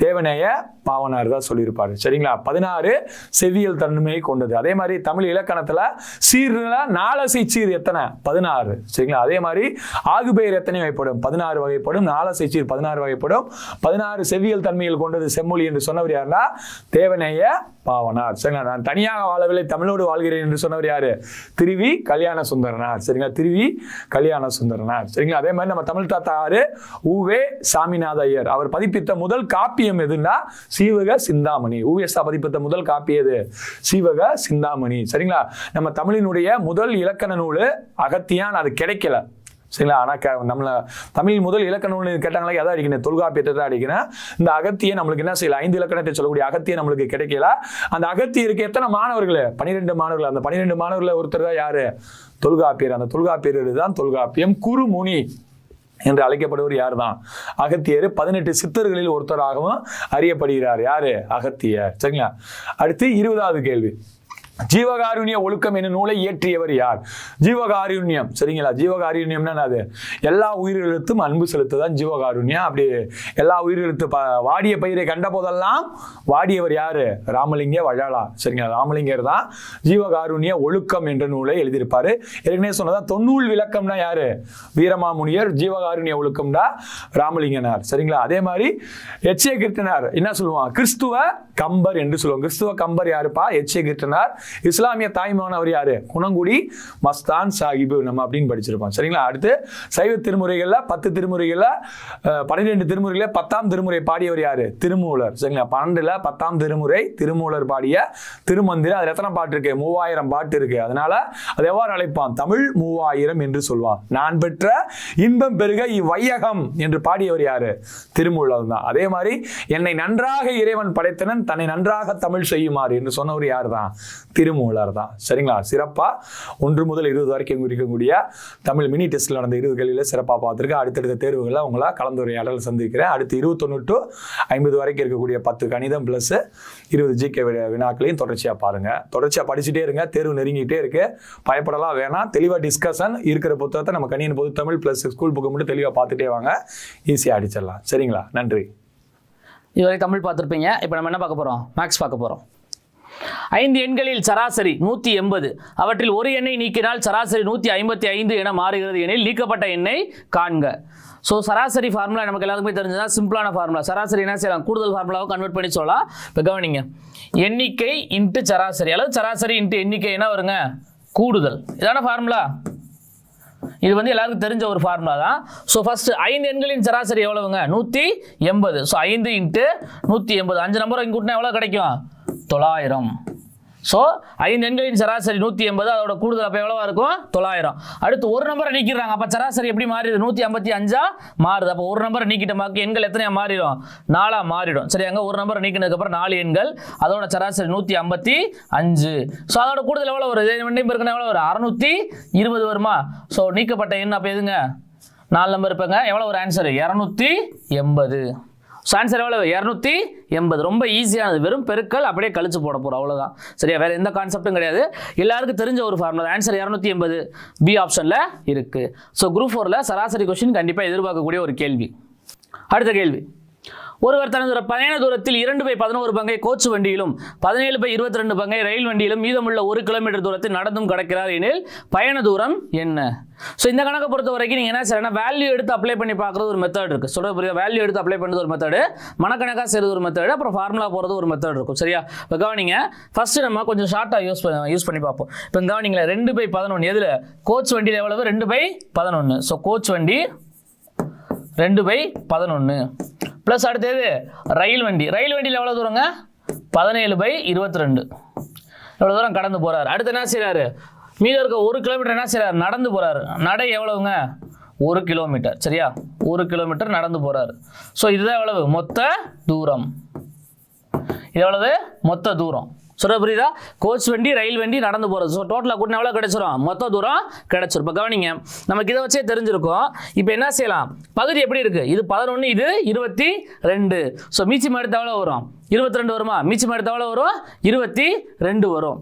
தேவநேய பாவனார் தான் சொல்லியிருப்பாரு. சரிங்களா? 16 செவ்வியல் தன்மையை கொண்டது. அதே மாதிரி தமிழ் இலக்கணத்துல சீர்ல நாலசை சீர் எத்தனை? 16. சரிங்களா? அதே மாதிரி ஆகுபெயர் எத்தனை வகைப்படும்? 16 வகைப்படும். நாலசை சீர் 16 வகைப்படும். 16 செவ்வியல் தன்மைகள் கொண்டது செம்மொழி என்று சொன்னவர் யாருன்னா தேவநேய பாவனார். சரிங்களா? நான் தனியாக வாழவில்லை தமிழோடு வாழ்கிறேன் என்று சொன்னவர் யாரு? திருவி கல்யாண சுந்தரனார். சரிங்களா? திருவி கல்யாண சுந்தரனார். சரிங்களா? அதே மாதிரி நம்ம தமிழ் தாத்தா உவே சாமிநாத ஐயர். அவர் பதிப்பித்த முதல் காப்பியம் எதுன்னா சீவக சிந்தாமணி. ஊஎஸ்ஆ பதிப்பித்த முதல் காப்பி எது? சீவக சிந்தாமணி. சரிங்களா? நம்ம தமிழினுடைய முதல் இலக்கண நூல் அகத்தியான். அது கிடைக்கல. சரிங்களா? ஆனால் நம்மள தமிழ் முதல் இலக்கண நூல் கேட்டாங்களே எதை அடிக்கணும்? தொல்காப்பியத்தை தான் அடிக்கணும். இந்த அகத்தியை நம்மளுக்கு என்ன செய்யல? 5 இலக்கணத்தை சொல்லக்கூடிய அகத்தியை நம்மளுக்கு கிடைக்கல. அந்த அகத்தியருக்கு எத்தனை மாணவர்கள்? 12 மாணவர்கள். அந்த 12 மாணவர்கள் ஒருத்தர் தான் யாரு? தொல்காப்பியர். அந்த தொல்காப்பியர் தான் தொல்காப்பியம். குறுமுனி என்று அழைக்கப்படுவர் யார் தான்? அகத்தியர். 18 சித்தர்களில் ஒருத்தராகவும் அறியப்படுகிறார். யாரு? அகத்தியர். சரிங்களா? அடுத்து 20வது கேள்வி. ஜீவகாருண்ய ஒழுக்கம் என்னும் நூலை இயற்றியவர் யார்? ஜீவகாருண்யம். சரிங்களா? ஜீவகாருண்யம்னா அது எல்லா உயிர்களுக்கும் அன்பு செலுத்துதான் ஜீவகாருண்யம். அப்படி எல்லா உயிர்களுக்கு வாடிய பயிரை கண்ட போதெல்லாம் வாடியவர் யாரு? ராமலிங்க வள்ளலார். சரிங்களா? ராமலிங்கர் தான் ஜீவகாருண்ய ஒழுக்கம் என்ற நூலை எழுதியிருப்பாரு. ஏற்கனவே சொன்னதான் தொன்னூல் விளக்கம்னா யாரு? வீரமாமுனியர். ஜீவகாருண்ய ஒழுக்கம்னா ராமலிங்கனார். சரிங்களா? அதே மாதிரி எச்ஏ கிருஷ்ணனார் என்ன சொல்லுவான்? கிறிஸ்துவ கம்பர் என்று சொல்லுவாங்க. கிறிஸ்துவ கம்பர் யாருப்பா? எச்ஏ கிருஷ்ணனார். இஸ்லாமிய தாய்மானவர் யாரு? குணங்குடி மஸ்தான் சாஹிபு நம்ம அப்படின்னு படிச்சிருப்போம். சரிங்களா? அடுத்து சைவ திருமுறைகள்ல 10 திருமுறைகள்ல 12 திருமுறைகள்ல 10ஆம் திருமுறை பாடியவர் யாரு? திருமூலர். சரிங்களா? 12ல 10ஆம் திருமுறை திருமூலர் பாடிய திருமந்திரம். அதுல எத்தனை பாட்டு இருக்கு? 3000 பாட்டு இருக்கு. அதனால அது எவ்வாறு அழைப்பான்? தமிழ் 3000 என்று சொல்வான். நான் பெற்ற இன்பம் பெருக இவ்வையகம் என்று பாடியவர் யாரு? திருமூலர் தான். அதே மாதிரி என்னை நன்றாக இறைவன் படைத்தனன் தன்னை நன்றாக தமிழ் செய்யுமாறு என்று சொன்னவர் யார் தான்? திருமூலர் தான். சரிங்களா? சிறப்பா 1 முதல் 20 வரைக்கும் இருக்கக்கூடிய தமிழ் மினி டெஸ்ட்ல நடந்த 20 கேள்வியில சிறப்பா பார்த்துருக்கேன். அடுத்தடுத்த தேர்வுகள்ல உங்களை கலந்துரையாடல் சந்திக்கிறேன். அடுத்து 21 to 50 வரைக்கும் இருக்கக்கூடிய 10 கணிதம் பிளஸ் 20 ஜிகே வினாக்களையும் தொடர்ச்சியா பாருங்க. தொடர்ச்சியா படிச்சுட்டே இருங்க. தேர்வு நெருங்கிட்டே இருக்கு. பயப்படலாம் வேணாம். தெளிவா டிஸ்கஷன் இருக்கிற புத்தகத்தை நம்ம கணியன் பொது தமிழ் பிளஸ் ஸ்கூல் புக்கு மட்டும் தெளிவா பார்த்துட்டே வாங்க. ஈஸியா அடிச்சிடலாம். சரிங்களா? நன்றி. இதுவரை தமிழ் பார்த்துருப்பீங்க. இப்போ நம்ம என்ன பார்க்க போகிறோம்? மேக்ஸ் பார்க்க போகிறோம். 5 எண்களில் சராசரி 180, அவற்றில் ஒரு எண்ணை நீக்கினால் சராசரி 155 என மாறுகிறது எனில் நீக்கப்பட்ட எண்ணை காண்க. ஸோ சராசரி ஃபார்முலா நமக்கு எல்லாருக்குமே தெரிஞ்சதா, சிம்பிளான ஃபார்முலா. சராசரி என்ன செய்யலாம்? கூடுதல் ஃபார்முலாவை கன்வெர்ட் பண்ணி சொல்லலாம். இப்போ கவனிங்க, எண்ணிக்கை இன்ட்டு சராசரி அல்லது சராசரி இன்ட்டு எண்ணிக்கை என்ன வருங்க? கூடுதல். இதான ஃபார்முலா. இது வந்து எல்லாருக்கும் தெரிஞ்ச ஒரு ஃபார்முலா தான். ஸோ ஃபர்ஸ்ட் 5 எண்களின் சராசரி எவ்வளவுங்க? 180. ஸோ 5 இன்ட்டு 180, 5 நம்பர் இங்கே கூட்டினா எவ்வளோ கிடைக்கும்? 900. ஸோ 5 எண்களின் சராசரி 180, அதோட கூடுதல் அப்போ எவ்வளவா இருக்கும்? 900. அடுத்து ஒரு நம்பரை நீக்கிறாங்க, அப்போ சராசரி எப்படி மாறிடுது? 155 மாறுது. அப்போ ஒரு நம்பரை நீக்கிட்டமாக்கு எண்கள் எத்தனையா மாறிடும்? 4 மாறிடும். சரியாங்க, ஒரு நம்பரை நீக்கினதுக்கப்புறம் 4 எண்கள், அதோட சராசரி 155. ஸோ அதோட கூடுதல் எவ்வளோ வரும்? பெருக்கணும் எவ்வளோ வரும்? 620 வருமா? ஸோ நீக்கப்பட்ட எண் அப்போ எதுங்க? 4 நம்பர் இருப்பாங்க. எவ்வளோ ஒரு ஆன்சர்? 280. ஸோ ஆன்சர் எவ்வளவு? 280. ரொம்ப ஈஸியானது, வெறும் பெருக்கல் அப்படியே கழிச்சு போட போகிறோம், அவ்வளோதான். சரியா, வேறு எந்த கான்செப்டும் கிடையாது. எல்லாருக்கும் தெரிஞ்ச ஒரு ஃபார்முலா. ஆன்சர் 280 பி ஆப்ஷனில் இருக்குது. ஸோ குரூப் 4ல் சராசரி கொஸ்டின் கண்டிப்பாக எதிர்பார்க்கக்கூடிய ஒரு கேள்வி. அடுத்த கேள்வி, ஒருவர் தனது பயண தூரத்தில் 2/11 பங்கை கோச்சு வண்டியிலும் 17/22 பங்கை ரயில் வண்டியிலும் மீதமுள்ள 1 கிலோமீட்டர் தூரத்தில் நடந்தும் கடக்கிறார் எனில் பயண தூரம் என்ன? ஸோ இந்த கணக்கை பொறுத்த வரைக்கும் நீங்கள் என்ன செய்யணும்? வேல்யூ எடுத்து அப்ளை பண்ணி பார்க்குறது ஒரு மெத்தட் இருக்குது. சொல்ல புரியுது? வேல்யூ எடுத்து அப்ளை பண்ணுறது ஒரு மெத்தடு, மனக்கணக்காக செய்கிறது ஒரு மெத்தடு, அப்புறம் ஃபார்முலா போகிறது ஒரு மெத்தட் இருக்கும். சரியா, இப்போ கவனிங்க, ஃபர்ஸ்ட் நம்ம கொஞ்சம் ஷார்ட்டாக யூஸ் பண்ணி பார்ப்போம். இப்போ கவனிங்களேன், 2/11 எதில்? கோச் வண்டியில் எவ்வளவு? 2/11. ஸோ கோச் வண்டி 2/11 ப்ளஸ் அடுத்தது ரயில் வண்டி. ரயில் வண்டியில் எவ்வளோ தூரங்க? 17/22. எவ்வளோ தூரம் கடந்து போகிறார். அடுத்து என்ன செய்கிறாரு? மீதம் இருக்க 1 கிலோமீட்டர் என்ன செய்கிறார்? நடந்து போகிறாரு. நடை எவ்வளவுங்க? 1 கிலோமீட்டர். சரியா, 1 கிலோமீட்டர் நடந்து போகிறாரு. ஸோ இதுதான் எவ்வளவு? மொத்த தூரம். இது எவ்வளவு? மொத்த தூரம். சொல்ல புரியுதா? கோச் வண்டி, ரயில் வண்டி, நடந்து போகிறது. ஸோ டோட்டலாக கூட்டினா எவ்வளோ கிடைச்சிரும்? மொத்த தூரம் கிடைச்சிரும். இப்போ கவனிங்க, நமக்கு இதை வச்சே தெரிஞ்சிருக்கும். இப்போ என்ன செய்யலாம்? பகுதி எப்படி இருக்குது? இது 11, இது 22. ஸோ மீச்சம் எடுத்த எவ்வளோ வரும்? 22 வருமா? மீச்சம் எடுத்த எவ்வளோ வரும்? 22 வரும்.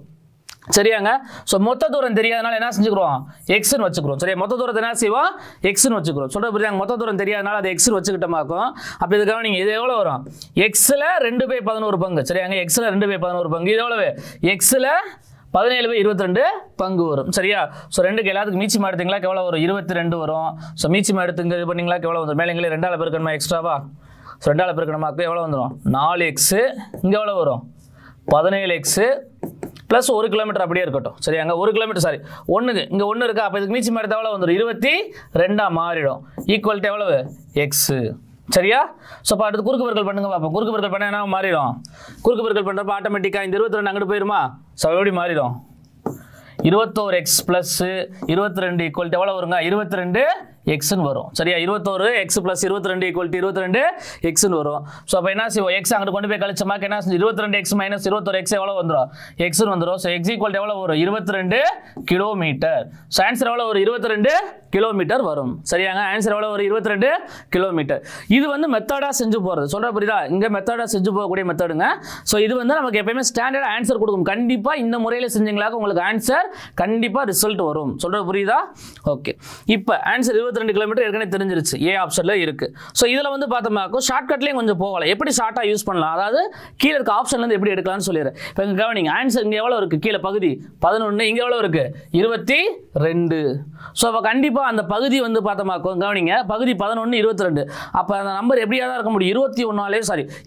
சரியாங்க. ஸோ மொத்த தூரம் தெரியாதனால என்ன செஞ்சுக்கிறோம்? எக்ஸ்ன்னு வச்சுக்கிறோம். சரியா, மொத்த தூரத்தை என்ன செய்வோம்? எக்ஸ்ன்னு வச்சுக்கிறோம். சொல்ல புரியுதாங்க? மொத்த தூரம் தெரியாதனால அது எக்ஸ்ன்னு வச்சுக்கிட்டமாக்கும். அப்போ இது கவனிங்க, இது எவ்வளோ வரும்? எக்ஸில் 2/11 பங்கு. சரியாங்க, எக்ஸில் 2/11 பங்கு. இது எவ்வளவு? எக்ஸில் 17/22 பங்கு வரும். சரியா, ஸோ ரெண்டுக்கு எல்லாத்துக்கும் மீச்சம் எடுத்தீங்களா எவ்வளோ வரும்? 22 வரும். ஸோ மீச்சம் எடுத்துங்க இது பண்ணிங்களா எவ்வளோ வந்துடும்? மேலே 2ஆல் பெருக்கணுமா எக்ஸ்ட்ராவா? ஸோ 2ஆல் பெருக்கணுமாக்கு எவ்வளோ வந்துடும்? 4x. இங்கே எவ்வளோ வரும்? 17x ப்ளஸ் 1 கிலோமீட்டர் அப்படியே இருக்கட்டும். சரியாங்க, 1 கிலோமீட்டர் சாரி 1க்கு இங்கே 1 இருக்கா? அப்போ இதுக்கு மீச்சம் எடுத்த எவ்வளோ வந்துடும்? 22 மாறிடும். ஈக்குவல்ட்டு எவ்வளவு? எக்ஸு. சரியா, ஸோ அப்போ அடுத்து குறுக்கு பெருக்கல் பண்ணுங்க பார்ப்போம். குறுக்கு பெருக்கல் பண்ணால் என்ன மாறிடும்? குறுக்கு பெருக்கல் பண்ணுறப்ப ஆட்டோமேட்டிக்காக இந்த 22 அங்கிட்டு போயிருமா? ஸோ எப்படி மாறிடும்? 21x ப்ளஸ் 22 ஈக்குவல்ட்டு எவ்வளோ வருங்க? 22 எக்ஸ்ன்னு வரும். சரியா, 21x ப்ளஸ் 22 ஈக்குவல் டு 22 எக்ஸ்ன்னு வரும். ஸோ அப்போ என்ன செய்வோம்? எக்ஸ் அங்கிட்டு கொண்டு போய் கழிச்சமாக்கு என்ன செஞ்சு 22x மைனஸ் 21x எவ்வளோ வந்துடும்? எக்ஸ்ன்னு வந்துடும். ஸோ எக்ஸ் ஈக்குவல் எவ்வளோ வரும்? 22 கிலோமீட்டர். ஸோ ஆன்சர் எவ்வளோ வரும்? 22 கிலோமீட்டர் வரும். சரியாங்க, ஆன்சர் எவ்வளோ வரும்? 22 கிலோமீட்டர். இது வந்து மெத்தடாக செஞ்சு போகிறது. சொல்கிற புரியுதா? இங்கே மெத்தடாக செஞ்சு போகக்கூடிய மெத்தடுங்க. ஸோ இது வந்து நமக்கு எப்பயுமே ஸ்டாண்டர்டாக ஆன்சர் கொடுக்கும். கண்டிப்பாக இந்த முறையில் செஞ்சீங்களாக்க உங்களுக்கு ஆன்சர் கண்டிப்பாக ரிசல்ட் வரும். சொல்கிற புரியுதா? ஓகே, இப்போ ஆன்சர் 22 கிலோமீட்டர் ஏற்கனவே தெரிஞ்சிருச்சு, ஏ ஆப்ஷனில் இருக்குது. ஸோ இதில் வந்து பார்த்தோம்னாக்கும் ஷார்ட்கட்லேயும் கொஞ்சம் போகலாம். எப்படி ஷார்ட்டாக யூஸ் பண்ணலாம், அதாவது கீழே இருக்க ஆப்ஷன்லேருந்து எப்படி எடுக்கலாம்னு சொல்லிடுறேன். இப்போ இங்கே கவனிங்க, ஆன்சர் இங்கே எவ்வளோ இருக்குது? கீழே பகுதி 11, இங்கே எவ்வளோ இருக்குது? 22. ஸோ அப்போ கண்டிப்பாக அந்த பகுதி வந்து பார்த்தோம்னாக்கும் கவனிங்க, பகுதி 11, 22. அப்போ அந்த நம்பர் எப்படியா தான் இருக்க முடியும்?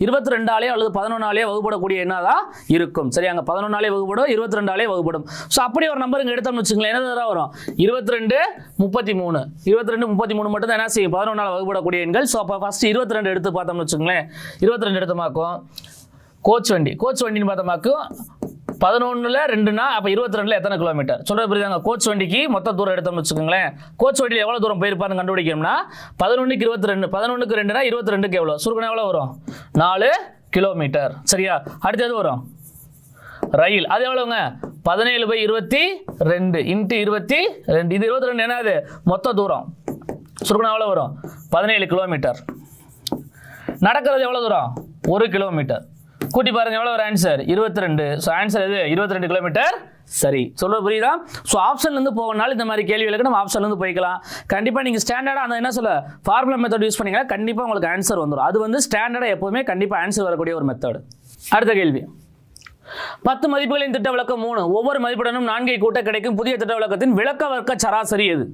22ஆலே அல்லது 11ஆலே வகுப்படக்கூடிய என்னதான் இருக்கும். சரி, அங்கே 11ஆலே வகுப்படும், 22ஆலே வகுப்படும். ஸோ அப்படி ஒரு நம்பர் இங்கே எடுத்தோம்னு வச்சுங்களேன், என்ன வரும்? 22, 33. 22, 33 மட்டும் தான் என்ன செய்யும்? 11ஆல் வகுப்படக்கூடிய எண்கள். ஸோ அப்போ ஃபர்ஸ்ட் 22 எடுத்து பார்த்தோம்னு வச்சுங்களேன். 22 எடுத்தமாக்கும் கோச் வண்டின்னு பார்த்தோமாக்கும் 11ல் 2னா அப்போ 22ல் எத்தனை கிலோமீட்டர்? சொல்கிறது புரியுதாங்க? கோச் வண்டிக்கு மொத்த தூரம் எடுத்தோம்னு வச்சுக்கோங்களேன். கோச் வண்டியில் எவ்வளோ தூரம் போயிருப்பாருன்னு கண்டுபிடிக்கணும்னா 11க்கு 22, 11க்கு 2னா 22க்கு எவ்வளோ? சுருக்கணும் எவ்வளோ வரும்? 4 கிலோமீட்டர். சரியா, அடுத்தது வரும் ரயில். அது எவ்வளோங்க? 17/22 இன்ட்டு 22. இது 22 என்னது? மொத்த தூரம். சுருக்கணும் எவ்வளோ வரும்? 17 கிலோமீட்டர். நடக்கிறது எவ்வளோ தூரம்? 1 கிலோமீட்டர். கூட்டி பாருங்க எவ்வளோ ஒரு ஆன்சர்? 22. ஸோ ஆன்சர் எது? 22 கிலோமீட்டர் சரி சொல்றது புரியுதா? ஸோ ஆப்ஷன்லேருந்து போகனாலும் இந்த மாதிரி கேள்விகளுக்கு நம்ம ஆப்ஷன்லேருந்து போய்க்கலாம். கண்டிப்பாக நீங்கள் ஸ்டாண்டர்டாக அந்த என்ன சொல்ல ஃபார்முலா மெத்தட் யூஸ் பண்ணீங்கன்னா கண்டிப்பாக உங்களுக்கு ஆன்சர் வந்துடும். அது வந்து ஸ்டாண்டர்டாக எப்போவுமே கண்டிப்பாக ஆன்சர் வரக்கூடிய ஒரு மெத்தட். அடுத்த கேள்வி, 10 மதிப்புகளின் திட்ட விளக்கம் 3. ஒவ்வொரு மதிப்புடனும் 4 கூட்ட கிடைக்கும் புதிய திட்ட விளக்கத்தின் விளக்க வர்க்க சராசரி எது?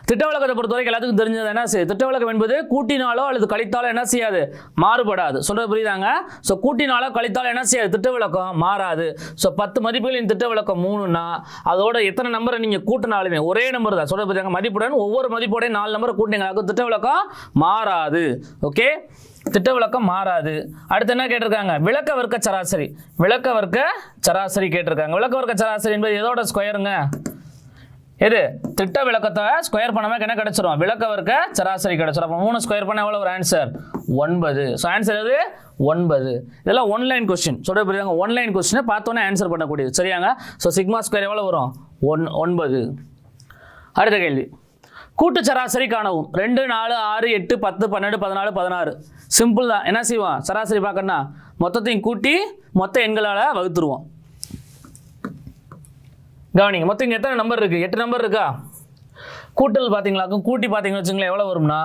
திட்ட விளக்கத்தை பொறுத்தவரைக்கும் எல்லாத்துக்கும் தெரிஞ்சது என்ன செய்யுது? திட்ட விளக்கம் என்பது கூட்டினாலோ அல்லது கழித்தாலோ என்ன செய்யாது? மாறுபடாது. சொல்றது புரியுதாங்க? ஸோ கூட்டினாலோ கழித்தாலோ என்ன செய்யாது? திட்ட விளக்கம் மாறாது. ஸோ 10 மதிப்புகளின் திட்ட விளக்கம் 3னா அதோட எத்தனை நம்பரை நீங்கள் கூட்டினாலுமே ஒரே நம்பர் தான். சொல்றது புரியுதாங்க? மதிப்புடன் ஒவ்வொரு மதிப்போட 4 நம்பரை கூட்டினீங்க திட்ட விளக்கம் மாறாது. ஓகே, திட்ட விளக்கம் மாறாது. அடுத்து என்ன கேட்டிருக்காங்க? விளக்க வர்க்க சராசரி. விளக்க வர்க்க சராசரி கேட்டிருக்காங்க. விளக்க வர்க்க சராசரி என்பது எதோட ஸ்கொயருங்க? எது? திட்ட விளக்கத்தை ஸ்கொயர் பண்ணாமல் என்ன கிடைச்சிரும்? விளக்க வர்க்க சராசரி கிடைச்சிரும். அப்போ 3 ஸ்கொயர் பண்ண எவ்வளோ ஒரு ஆன்சர்? 9. ஸோ ஆன்சர் எது? 9. இதெல்லாம் ஒன்லைன் கொஸ்டின். சொல்ல புரியுதாங்க? ஒன்லைன் கொஸ்டினை பார்த்தோன்னே ஆன்சர் பண்ணக்கூடியது. சரியாங்க? ஸோ சிக்மா ஸ்கொயர் எவ்வளோ வரும்? 9. அடுத்த கேள்வி, கூட்டு சராசரி காணவும். 2, 4, 6, 8, 10, 12, 14, 16. சிம்பிள் தான். என்ன செய்வோம்? சராசரி பார்க்கணும்னா மொத்தத்தையும் கூட்டி மொத்த எண்களால் வகுத்துருவோம். கவனிங்க, மொத்தம் இங்கே எத்தனை நம்பர் இருக்குது? 8 நம்பர் இருக்கா? கூட்டல் பார்த்தீங்களாக்கும் கூட்டி பார்த்தீங்கன்னு வச்சுங்களேன் எவ்வளோ வரும்னா,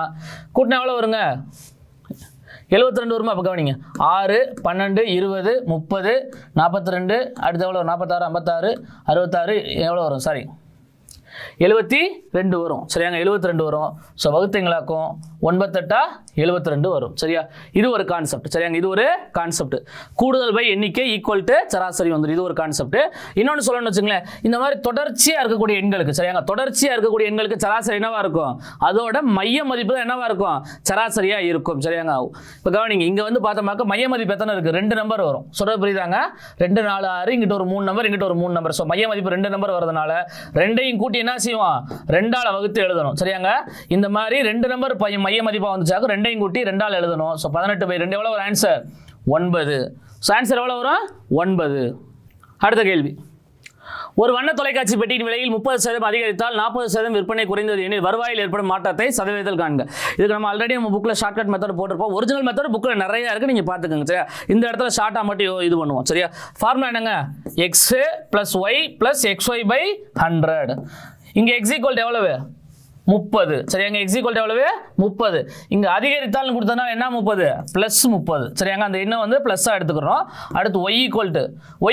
கூட்டினா எவ்வளோ வருங்க? 72 வருமா? அப்போ கவனிங்க, 6, 12, 20, 30, 42, அடுத்து எவ்வளோ? 46, 56, 66 எவ்வளோ வரும்? சாரி 72 வரும். சரியாங்க? 72 வரும். ஸோ வகுத்தீங்களாக்கும் 9 72 வரும். சரியா? இது ஒரு கான்செப்ட். சரியாங்க? இது ஒரு கான்செப்ட். கூடுதல் பை எண்ணிக்கை ஈக்குவல் டு சராசரி வந்துடும். இது ஒரு கான்செப்ட். இன்னொன்று சொல்லணும்னு வச்சுங்களேன், இந்த மாதிரி தொடர்ச்சியாக இருக்கக்கூடிய எண்களுக்கு, சரியாங்க, தொடர்ச்சியாக இருக்கக்கூடிய எண்களுக்கு சராசரி என்னவா இருக்கும்? அதோட மைய மதிப்பு தான் என்னவா இருக்கும்? சராசரியாக இருக்கும். சரியாங்க? இப்போ கவனிங்க, இங்கே வந்து பார்த்தோம்னாக்க மைய மதிப்பு எத்தனை இருக்குது? 2 நம்பர் வரும். சொல்கிறது புரியுதாங்க? 2, 4, 6, இங்கிட்ட ஒரு 3 நம்பர், இங்கிட்ட ஒரு 3 நம்பர். ஸோ மைய மதிப்பு 2 நம்பர் வரதுனால 2ஐயும் கூட்டி என்ன செய்வோம்? 2ஆல் வகுத்து எழுதணும். சரியாங்க? இந்த மாதிரி 2 நம்பர் மைய மதிப்பாக வந்துச்சாக்க 2ஐயும் கூட்டி 2ஆல் எழுதணும். ஸோ 18/2 எவ்வளோ ஒரு ஆன்சர்? 9. ஸோ ஆன்சர் எவ்வளோ வரும்? 9. அடுத்த கேள்வி, ஒரு வண்ண தொலைக்காட்சி பெட்டியின் விலையில் 30% அதிகரித்தால் 40% விற்பனை குறைந்தது எனில் வருவாயில் ஏற்படும் மாற்றத்தை சதவீதத்தில் காண்க. இதுக்கு நம்ம ஆல்ரெடி நம்ம புக்கில் ஷார்ட்கட் மெத்தட் போட்டிருப்போம். ஒரிஜினல் மெத்தட் புக்கில் நிறைய இருக்குது, நீங்கள் பார்த்துக்கோங்க. சரியா? இந்த இடத்துல ஷார்ட்டாக மட்டும் இது பண்ணுவோம். சரியா? ஃபார்முலா என்னங்க? X + Y + xy/100. இங்கே x = எவ்வளவு? 30. சரியாங்க? x = எவ்வளவு? 30. இங்கே அதிகரித்தால் கொடுத்ததுனால என்ன 30? +30. சரியாங்க? அந்த எண்ணை வந்து ப்ளஸ்ஸாக எடுத்துக்கிறோம். அடுத்து y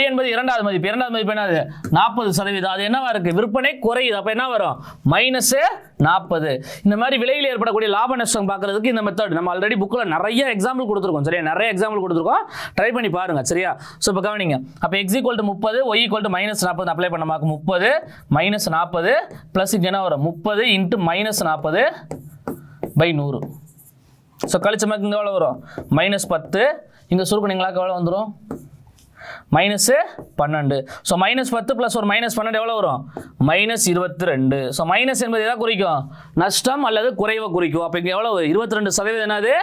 என்பது இரண்டாவது மதிப்பு. இரண்டாவது மதிப்பு என்னது? 40%. அது என்னவா இருக்குது? விற்பனை குறையுது. அப்போ என்ன வரும்? -40. இந்த மாதிரி விலையில் ஏற்படக்கூடிய லாப நஷ்டம் பார்க்கறதுக்கு இந்த மெத்தட் நம்ம ஆல்ரெடி புக்கில் நிறைய எக்ஸாம்பிள் கொடுத்துருக்கோம். சரியா? நிறைய எக்ஸாம்பிள் கொடுத்துருக்கோம். ட்ரை பண்ணி பாருங்க. சரியா? ஸோ இப்போ கவனிங்க, அப்போ x = 30, y = -40 அப்ளை பண்ண மாக்கு 30 -40 ப்ளஸ் இங்கே என்ன வரும்? 30 × -40/100. ஸோ கழிச்ச மாக்கு இங்கே எவ்வளோ வரும்? -10. இங்கே சுருக்குனீங்களாக்கு எவ்வளோ வந்துடும்? -12. ஸோ -10 + ஒரு -12 எவ்வளோ வரும்? -22. ஸோ மைனஸ் என்பது எதை குறிக்கும்? நஷ்டம் அல்லது குறைவை குறிக்கும். அப்போ இங்கே எவ்வளோ? 22% என்னது?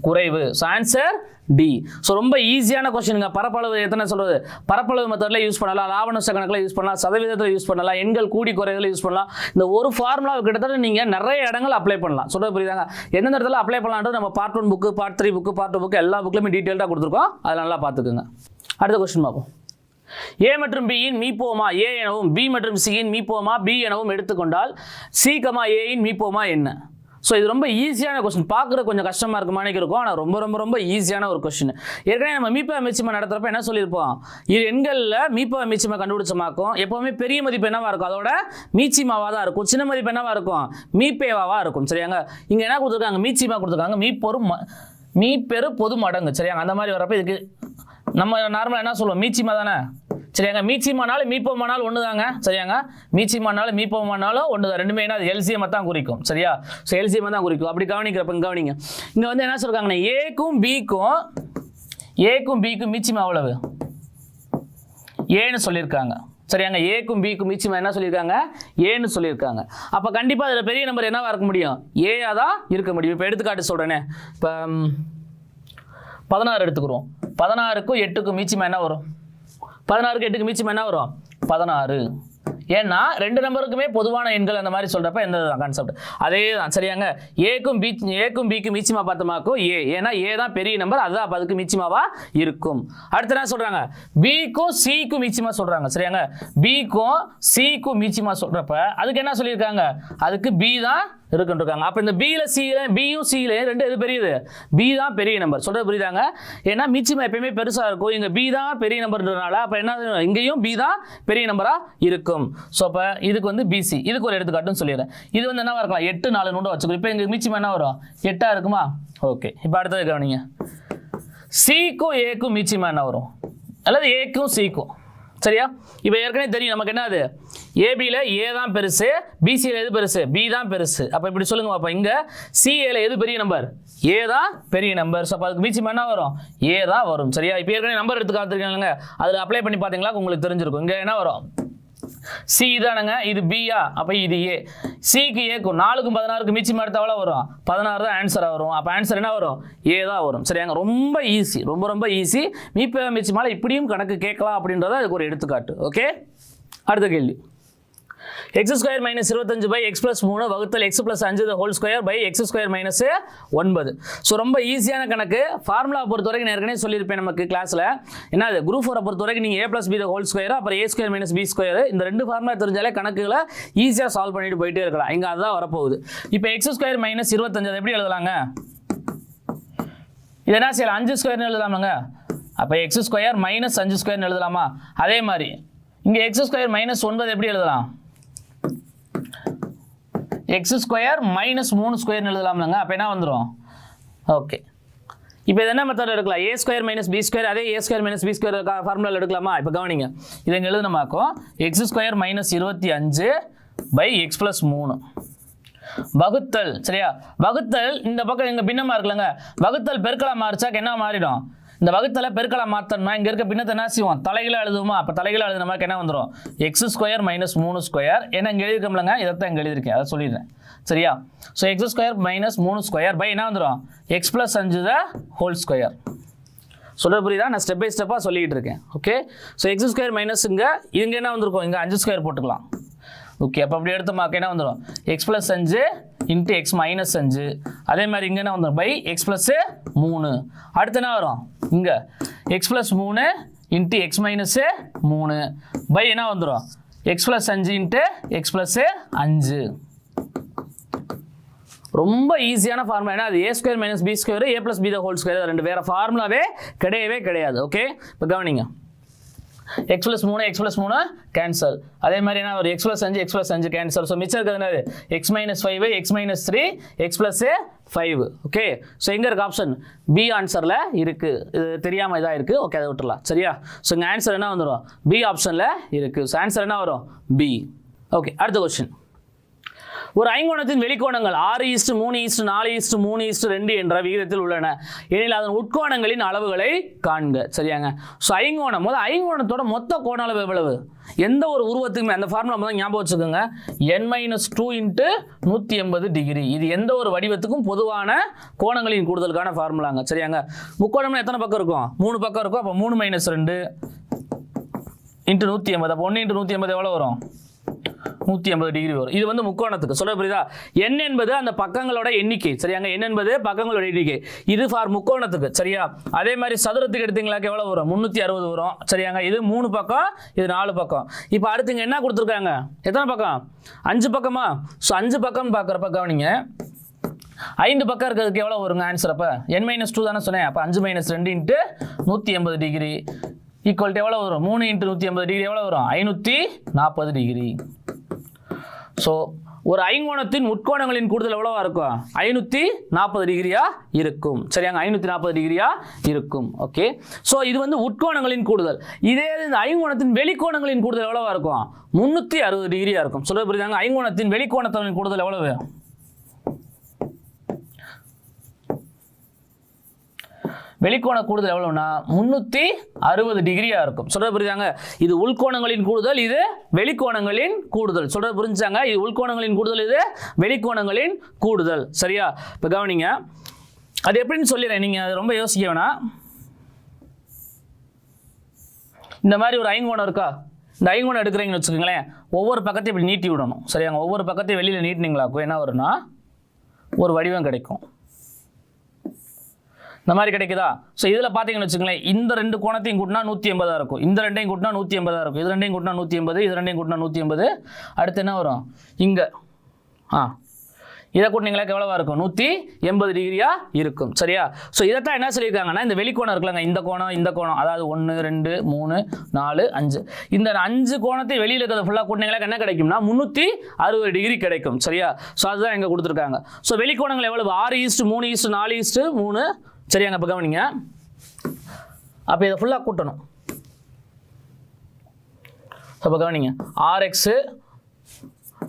குறைவு. So answer D. ஸோ ரொம்ப ஈஸியான கொஸ்டினுங்க. பரப்பளவு எத்தனை சொல்கிறது? பரப்பளவு மெத்தடில் யூஸ் பண்ணலாம், லாப நஷ்ட கணக்கில் யூஸ் பண்ணலாம், சதவீதத்தில் யூஸ் பண்ணலாம், எண்கள் கூடி குறைகளை யூஸ் பண்ணலாம். இந்த ஒரு ஃபார்முலா கிட்டத்தட்ட நீங்கள் நிறைய இடங்கள் அப்ளை பண்ணலாம். சொல்கிறது புரியுதாங்க? எந்தெந்த இடத்துல அப்ளை பண்ணலான்றது நம்ம part 1 book, part 3 book, part 2 book எல்லா புக்லையுமே டீட்டெயிலாக கொடுத்துருக்கோம். அதை நல்லா பார்த்துக்குங்க. அடுத்த கொஸ்டின் பார்ப்போம். A மற்றும் B இன் மீப்போமா A எனவும் B மற்றும் C இன் மீப்போமா B எனவும் எடுத்துக்கொண்டால் C, A இன் மீப்போமா என்ன? ஸோ இது ரொம்ப ஈஸியான கொஸ்டின். பார்க்குற கொஞ்சம் கஷ்டமாக இருக்குமானே இருக்கும், ஆனால் ரொம்ப ரொம்ப ரொம்ப ஈஸியான ஒரு கொஸ்டின். ஏற்கனவே நம்ம மீப்பா மிச்சிமா நடத்துகிறப்ப என்ன சொல்லியிருப்போம்? இது எண்களில் மீப்பா மிச்சிமா கண்டுபிடிச்சமாக்கும் எப்போவுமே பெரிய மதிப்பு என்னவா இருக்கும்? அதோட மீச்சிமாவாக தான் இருக்கும். சின்ன மதிப்பு என்னவா இருக்கும்? மீப்பேவாக இருக்கும். சரியாங்க? இங்கே என்ன கொடுத்துருக்காங்க? மீச்சிமா கொடுத்துருக்காங்க. மீப்பெரு பொது மடங்கு. சரியாங்க? அந்த மாதிரி வரப்போ இதுக்கு நம்ம நார்மலாக என்ன சொல்லுவோம்? மீச்சிமா தானே. சரியாங்க? மீச்சிமானாலும் மீப்போமானாலும் ஒன்று தாங்க. சரியாங்க? மீச்சிமானாலும் மீப்போமானாலும் ஒன்று தான். ரெண்டுமே என்ன? அது எல்சிஎம் தான் குறிக்கும். சரியா? ஸோ எல்சிஎம் தான் குறிக்கும். அப்படி கவனிக்கிறப்ப கவனிங்க, இங்கே வந்து என்ன சொல்கிறாங்கன்னா ஏக்கும் பிக்கும் மீச்சிமா எவ்வளவு? ஏன்னு சொல்லியிருக்காங்க. சரியாங்க? ஏக்கும் பிக்கும் மீச்சிமா என்ன சொல்லியிருக்காங்க? ஏன்னு சொல்லியிருக்காங்க. அப்போ கண்டிப்பாக அதில் பெரிய நம்பர் என்னவா இருக்க முடியும்? ஏயா தான் இருக்க முடியும். இப்போ எடுத்துக்காட்டு சொல்கிறேனே, இப்போ 16 எடுத்துக்கிறோம். 16க்கும் 8க்கும் மீச்சிமா என்ன வரும்? 16க்கு 8க்கு மீச்சிமா என்ன வரும்? 16. ஏன்னா ரெண்டு நம்பருக்குமே பொதுவான எண்கள் அந்த மாதிரி சொல்றப்ப எந்த கான்செப்ட் அதே தான் சரியாங்க. ஏக்கும் பிக்கும் மீச்சிமா பார்த்தமாக்கும் ஏ, ஏன்னா ஏ தான் பெரிய நம்பர், அதுதான் அப்ப அதுக்கு மீச்சிமாவா இருக்கும். அடுத்து என்ன சொல்றாங்க, பிக்கும் சிக்கும் மீச்சிமா சொல்றாங்க சரியாங்க. பிக்கும் சிக்கும் மீச்சிமா சொல்றப்ப அதுக்கு என்ன சொல்லியிருக்காங்க, அதுக்கு பி தான் இருக்குன்றாங்க. அப்ப இந்த பில சில பியும் சில ரெண்டு எது பெரியது, பி தான் பெரிய நம்பர். சொல்றது புரியுதாங்க. ஏன்னா மீச்சிமா எப்பயுமே பெருசா இருக்கும், இங்க பி தான் பெரிய நம்பர்ன்றதுனால அப்ப என்ன இங்கேயும் பி தான் பெரிய நம்பரா இருக்கும். ஸோ அப்ப இதுக்கு வந்து பிசி, இதுக்கு ஒரு எடுத்துக்காட்டுன்னு சொல்லிடுறேன். இது வந்து என்னவா இருக்கலாம், 8 4 நோண்டு வச்சுக்கோ. இப்போ எங்க மீச்சிமா என்ன வரும், 8ஆ இருக்குமா. ஓகே, இப்போ அடுத்தது கவனிங்க, சிக்கும் ஏக்கும் மீச்சிமா என்ன வரும், அல்லது ஏக்கும் சிக்கும் சரியா. இப்போ ஏற்கனவே தெரியும் நமக்கு என்னது, ஏபியில் ஏ தான் பெருசு, பிசியில் எது பெருசு, பி தான் பெருசு. அப்போ இப்படி சொல்லுங்க பாப்பா, இங்க சிஏல எது பெரிய நம்பர், ஏ தான் பெரிய நம்பர். ஸோ அப்போ அதுக்கு மீச்சிமா என்ன வரும், ஏ தான் வரும் சரியா. இப்போ ஏற்கனவே நம்பர் எடுத்து காத்திருக்காங்க, அதில் அப்ளை பண்ணி பார்த்தீங்களா உங்களுக்கு தெரிஞ்சிருக்கும். இங்கே என்ன வரும், சி தானுங்க, இது பியா, அப்ப இது ஏ. சிக்கு ஏக்கும் 4க்கும் 16க்கும் மீச்சிமா எடுத்தா எவ்வளவு வரும், 16 தான் ஆன்சரா வரும். அப்ப ஆன்சர் என்ன வரும், ஏ தான் வரும் சரியாங்க. ரொம்ப ஈஸி, ரொம்ப ஈஸி. மீப்ப மீச்சிமால இப்படியும் கணக்கு கேட்கலாம் அப்படின்றத அதுக்கு ஒரு எடுத்துக்காட்டு. ஓகே, அடுத்த கேள்வி, x square minus 25 by X plus 3 வகுத்தல் X plus 5 whole square by X square minus 9. So ரொம்ப ஈஸியான கணக்கு. ஃபார்முலா பொறுத்த வரைக்கும் நான் ஏற்கனவே சொல்லியிருப்பேன் நமக்கு கிளாஸில். என்னது குரூப் 4 பொறுத்த வரைக்கும் நீங்கள் a + b ஹோல் ஸ்கொயர் அப்புறம் a square minus b square, இந்த ரெண்டு ஃபார்முலா தெரிஞ்சாலே கணக்குகளை ஈஸியாக சால்வ் பண்ணிட்டு போயிட்டே இருக்கலாம். இங்கே அதுதான் வரப்போகுது. இப்போ எக்ஸ் ஸ்கொயர் மைனஸ் 25 எப்படி எழுதலாங்க, இது என்ன செய்யலாம், 5 ஸ்கொயர்னு எழுதலாமாங்க. அப்போ எக்ஸ் ஸ்கொயர் மைனஸ் 5 ஸ்கொயர்னு எழுதலாமா. அதே மாதிரி இங்கே எக்ஸ் ஸ்கொயர் மைனஸ் 9 எப்படி எழுதலாம், எக்ஸ் ஸ்கொயர் மைனஸ் 3 ஸ்கொயர்னு எழுதலாம்லங்க. அப்போ என்ன வந்துடும், ஓகே. இப்போ இது என்ன மெத்தட் எடுக்கலாம், A square minus B square, அதே A square minus B square formula எடுக்கலாமா. இப்போ கவனிங்க, இதை இங்கே எழுதுனமாக்கும் X square minus 25 by X plus 3 வகுத்தல் சரியா. வகுத்தல் இந்த பக்கம் இங்கே பின்னமாக இருக்குல்லங்க, வகுத்தல் பெருக்கலா மாறிச்சாக்கு என்ன மாறிடும், இந்த வகுத்தலை பெருக்கலா மாற்றணுமா, இங்கே இருக்க பின்னத்தை என்ன செய்வோம், தலைகளாக எழுதுவோமா. அப்போ தலைகளாக எழுதுன மாதிரி என்ன வந்துடும், எக்ஸ் ஸ்கொயர் மைனஸ் 3 ஸ்கொயர். ஏன்னா இங்கே எழுதிருக்கோம்லங்க, இதைத்தான் இங்கே எழுதியிருக்கேன், அதை சொல்லிடுறேன் சரியா. So X square minus 3 square by என்ன வந்துடும், எக்ஸ் பிளஸ் 5 ஹோல் ஸ்கொயர். சொல்ல புரியுதா, நான் ஸ்டெப் பை ஸ்டெப்பாக சொல்லிட்டு இருக்கேன். Okay, so X square minus இங்கே என்ன வந்திருக்கும், இங்கே 5 ஸ்கொயர் போட்டுக்கலாம். ஓகே, அப்போ அப்படி எடுத்த மார்க் என்ன வந்துடும், X plus 5 into X minus 5. அதே மாதிரி இங்கே என்ன வந்துடும், பை எக்ஸ் பிளஸ் 3. அடுத்து என்ன வரும், இங்கே X plus 3 into X minus 3 by என்ன வந்துடும், X plus 5 into X plus 5. ரொம்ப ஈஸியான ஃபார்முலா. ஏன்னா அது A square minus B square, A plus B whole square, ரெண்டு வேற ஃபார்முலாவே கிடையவே கிடையாது. ஓகே, இப்போ கவனிங்க, எக்ஸ் பிளஸ் 3 கேன்சல். அதே மாதிரி என்ன ஒரு எக்ஸ் பிளஸ் 5 கேன்சல். ஸோ மிச்சம் இருக்கிறது என்னது, X minus 5 X minus 3 X plus 5. Okay, so எங்கே இருக்கு ஆப்ஷன், பி ஆன்சரில் இருக்குது. இது தெரியாமல் இதாக இருக்குது. ஓகே, அதை விட்டுலாம் சரியா. ஸோ இங்கே ஆன்சர் என்ன வந்துடும், பி ஆப்ஷனில் இருக்குது. ஸோ ஆன்சர் என்ன வரும், பி. ஓகே, அடுத்த கொஸ்டின், ஒரு ஐங்கோணத்தின் வெளிக்கோணங்கள் 6:3:4:3:2 என்ற விகிதத்தில் உள்ளன எனில் அதன் உட்கோணங்களின் அளவுகளை காண்க சரியாங்க. ஸோ ஐங்கோணம் ஐங்கோணத்தோட மொத்த கோண அளவு எவ்வளவு, எந்த ஒரு உருவத்துக்குமே அந்த ஃபார்முலா முதல் ஞாபகம் வச்சுக்கோங்க, n-2 இன்ட்டு 180 டிகிரி. இது எந்த ஒரு வடிவத்துக்கும் பொதுவான கோணங்களின் கூடுதலுக்கான ஃபார்முலாங்க சரியாங்க. முக்கோணம்னா எத்தனை பக்கம் இருக்கும், 3 பக்கம் இருக்கும். அப்போ 3 - 2 இன்ட்டு 180. அப்போ 1 இன்ட்டு 180 எவ்வளோ வரும், 180 டிகிரி வரும். இது வந்து முக்கோணத்துக்கு. சொல்ல புரியுதா, n என்பது அந்த பக்கங்களோட எண்ணிக்கை சரியாங்க. n என்பது பக்கங்களோட எண்ணிக்கை. இது ஃபார் முக்கோணத்துக்கு சரியா. அதே மாதிரி சதுரத்துக்கு எடுத்தீங்களாக்க எவ்வளவு வரும், 360 வரும் சரியாங்க. இது 3 பக்கம், இது 4 பக்கம். இப்போ அடுத்துங்க என்ன கொடுத்துருக்காங்க, எத்தனை பக்கம், 5 பக்கமா. ஸோ 5 பக்கம் பார்க்குறப்ப கவனிங்க, 5 பக்கம் இருக்கிறதுக்கு எவ்வளோ வருங்க ஆன்சர். அப்போ n-2 தானே சொன்னேன். அப்போ 5 - 2 இன்ட்டு 180 டிகிரி ஈக்குவல் எவ்வளோ வரும், 3 இன்ட்டு 180 டிகிரி எவ்வளோ வரும், 540 டிகிரி. ஸோ ஒரு ஐங்கோணத்தின் உட்கோணங்களின் கூடுதல் எவ்வளவா இருக்கும், 540 டிகிரியா இருக்கும் சரியாங்க. 540 டிகிரியா இருக்கும். ஓகே, ஸோ இது வந்து உட்கோணங்களின் கூடுதல். இதே இந்த ஐங்கோணத்தின் வெளிக்கோணங்களின் கூடுதல் எவ்வளவா இருக்கும், 360 டிகிரியா இருக்கும். சொல்ல புரியுதாங்க. ஐங்கோணத்தின் வெளிக்கோணத்தின் கூடுதல் எவ்வளவு, வெளிக்கோண கூடுதல் எவ்வளவுனா 360 டிகிரியா இருக்கும். சொல்றது புரியுதாங்க. இது உள்கோணங்களின் கூடுதல், இது வெளிக்கோணங்களின் கூடுதல். சொல்றது புரிஞ்சாங்க. இது உள்கோணங்களின் கூடுதல், இது வெளிக்கோணங்களின் கூடுதல். சரியா. இப்ப கவனிங்க, அது எப்படின்னு சொல்லிடுறேன், நீங்க அது ரொம்ப யோசிக்க வேணாம். இந்த மாதிரி ஒரு ஐங்கோணம் இருக்கா, இந்த ஐங்கோணம் எடுக்கிறீங்கன்னு வச்சுக்கோங்களேன், ஒவ்வொரு பக்கத்தையும் இப்படி நீட்டி விடணும். சரியாங்க, ஒவ்வொரு பக்கத்தையும் வெளியில் நீட்டினீங்களாக்கும் என்ன வரும்னா ஒரு வடிவம் கிடைக்கும். இந்த மாதிரி கிடைக்குதா? ஸோ இதில் பார்த்தீங்கன்னு வச்சுக்கோங்களேன், இந்த ரெண்டு கோணத்தையும் கூட்டினா 180 இருக்கும், இந்த ரெண்டையும் கூட்டினா 180 இருக்கும், இது ரெண்டையும் கூட்டினா 180, இது ரெண்டையும் கூட்டினா 180. அடுத்து என்ன வரும்? இங்கே இதை கூட்டினீங்களா எவ்வளவா இருக்கும்? 180 டிகிரியா இருக்கும். சரியா? ஸோ இதைத்தான் என்ன சொல்லியிருக்காங்கன்னா, இந்த வெளிக்கோணம் இருக்குல்லங்க, இந்த கோணம், அதாவது 1 2 3 4 5, இந்த 5 கோணத்தை வெளியில் இருக்கிறத ஃபுல்லாக கூட்டினீங்களா என்ன கிடைக்கும்னா 360 டிகிரி கிடைக்கும். சரியா? ஸோ அதுதான் இங்கே கொடுத்துருக்காங்க. ஸோ வெளிக்கோணங்கள் எவ்வளவு? 6:3:4:3. சரியாங்க, இப்போ கவனிங்க. அப்போ இதை ஃபுல்லாக கூட்டணும். அப்போ கவனிங்க, 6x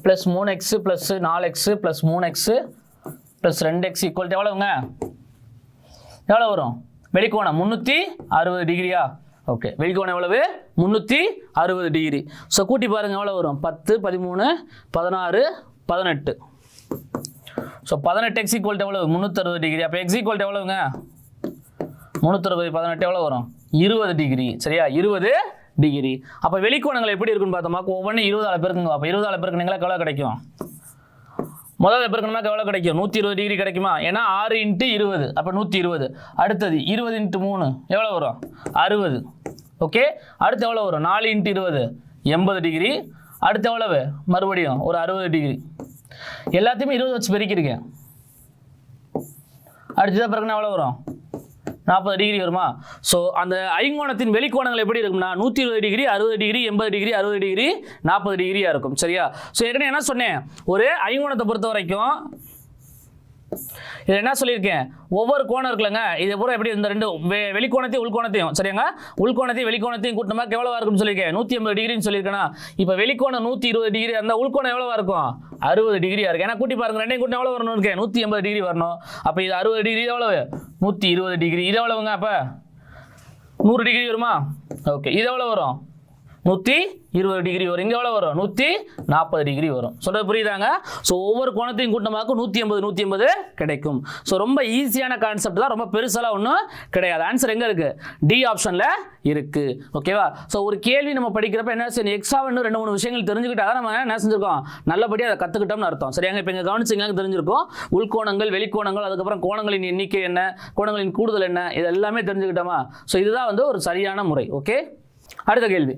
+ 3x + 4x + 3x + 2x equal எவ்வளவுங்க? எவ்வளோ வரும்? வெளிக்கோணம் 360 டிகிரியா? ஓகே, வெளிக்கோணம் எவ்வளவு? 360 டிகிரி. ஸோ கூட்டி பாருங்க எவ்வளோ வரும்? 10 13 16 18. ஸோ 18x ஈக்குவல் எவ்வளவு? 360 டிகிரி. அப்போ x ஈக்குவல் எவ்வளவுங்க? 360 18 எவ்வளோ வரும்? 20 டிகிரி. சரியா? 20 டிகிரி. அப்போ வெளிக்கோணங்கள் எப்படி இருக்குன்னு பார்த்தோமா, ஒவ்வொன்றும் 20 பேருக்குங்க. அப்போ 20 பேருக்குங்களா எவ்வளோ கிடைக்கும்? முதல்ல பெருக்கணுமா எவ்வளோ கிடைக்கும்? 120 டிகிரி கிடைக்குமா? ஏன்னா 6 × 20, அப்போ 120. அடுத்தது 20 × 3 எவ்வளோ வரும்? 60. ஓகே, அடுத்து எவ்வளோ வரும்? 4 × 20 80 டிகிரி. அடுத்து எவ்வளவு? மறுபடியும் ஒரு 60 டிகிரி. எல்லாத்தையுமே 20 வச்சு பெருக்கிருக்கேன். அடுத்ததாக பிறகுனா எவ்வளோ வரும்? 40 டிகிரி வருமா? ஸோ அந்த ஐங்கோணத்தின் வெளிக்கோணங்கள் எப்படி இருக்கும்னா 120 டிகிரி 60 டிகிரி 80 டிகிரி 60 டிகிரி 40 டிகிரியாக இருக்கும். சரியா? ஸோ ஏற்கனவே என்ன சொன்னேன், ஒரு ஐங்கோணத்தை பொறுத்த வரைக்கும் இது என்ன சொல்லியிருக்கேன், ஒவ்வொரு கோணம் இருக்குல்லங்க, இதை பூரா எப்படி இந்த ரெண்டு வெளிக்கோணத்தையும் உள்கோணத்தையும், சரியாங்க, உள்கோணத்தையும் வெளிக்கோணத்தையும் கூட்டினா எவ்வளவா இருக்கும்னு சொல்லியிருக்கேன்? 180 டிகிரின்னு சொல்லியிருக்கேனா? இப்போ வெளிக்கோணம் 120 டிகிரி அந்த உள்கோணம் எவ்வளவா இருக்கும்? 60 டிகிரியா இருக்கு. ஏன்னா கூட்டி பாருங்க, ரெண்டையும் கூட்டி எவ்வளோ வரணும் இருக்கேன்? 180 டிகிரி வரணும். அப்போ இது 60 டிகிரி எவ்வளவு? 120 டிகிரி. இது எவ்வளவுங்க? அப்போ 100 டிகிரி வருமா? ஓகே, இது எவ்வளோ வரும்? 120 டிகிரி வரும். இங்கே எவ்வளோ வரும்? 140 டிகிரி வரும். சொல்கிறது புரியுதாங்க? ஸோ ஒவ்வொரு கோணத்தையும் கூட்டமாக்கு 180 கிடைக்கும். ஸோ ரொம்ப ஈஸியான கான்செப்ட் தான், ரொம்ப பெருசெல்லாம் ஒன்றும் கிடையாது. ஆன்சர் எங்கே இருக்குது? டி ஆப்ஷனில் இருக்குது. ஓகேவா? ஸோ ஒரு கேள்வி நம்ம படிக்கிறப்ப என்ன செய்யணும், எக்ஸாம் இன்னும் 2 3 விஷயங்கள் தெரிஞ்சுக்கிட்டா தான் நம்ம என்ன செஞ்சுருக்கோம், நல்லபடியாக அதை கற்றுக்கிட்டோம்னு அர்த்தம். சரியாங்க? இப்போ இங்கே கவனிச்சிங்கன்னா தெரிஞ்சிருக்கும் உள்கோணங்கள் வெளிக்கோணங்கள், அதுக்கப்புறம் கோணங்களின் எண்ணிக்கை என்ன, கோணங்களின் கூடுதல் என்ன, இது எல்லாமே தெரிஞ்சுக்கிட்டோமா? ஸோ இதுதான் வந்து ஒரு சரியான முறை. ஓகே, அடுத்த கேள்வி.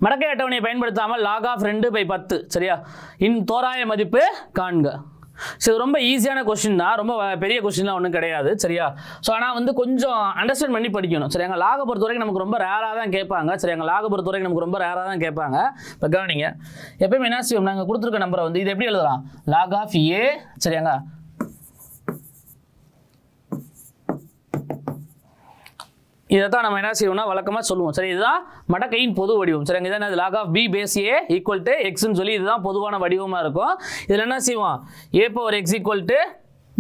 மடக்கை அட்டவணையை பயன்படுத்தாமல் log of 2/10 சரியா இன் தோராய மதிப்பு காண்க. ஸோ ரொம்ப ஈஸியான கொஸ்டின் தான், ரொம்ப பெரிய கொஸ்டின்லாம் ஒன்றும் கிடையாது. சரியா? ஸோ ஆனால் வந்து கொஞ்சம் அண்டர்ஸ்டாண்ட் பண்ணி படிக்கணும். சரியாங்க? லாக பொறுத்த வரைக்கும் நமக்கு ரொம்ப ரேராக தான் கேட்பாங்க. சரியாங்க? லாக பொறுத்த வரைக்கும் நமக்கு ரொம்ப ரேராக தான் கேட்பாங்க. இப்போ கவனிங்க, எப்பயுமே என்ன செய்வோம், நாங்கள் கொடுத்துருக்க நம்பரை வந்து இது எப்படி எழுதலாம்? log of a. சரியாங்க? இதை தான் நம்ம என்ன செய்வோம்னா வழக்கமாக சொல்லுவோம். சரி, இதுதான் மடக்கையின் பொது வடிவம். சரிங்க? இதான் log of b base a equal to xன்னு சொல்லி இதுதான் பொதுவான வடிவமாக இருக்கும். இதில் என்ன செய்வோம், a power x equal to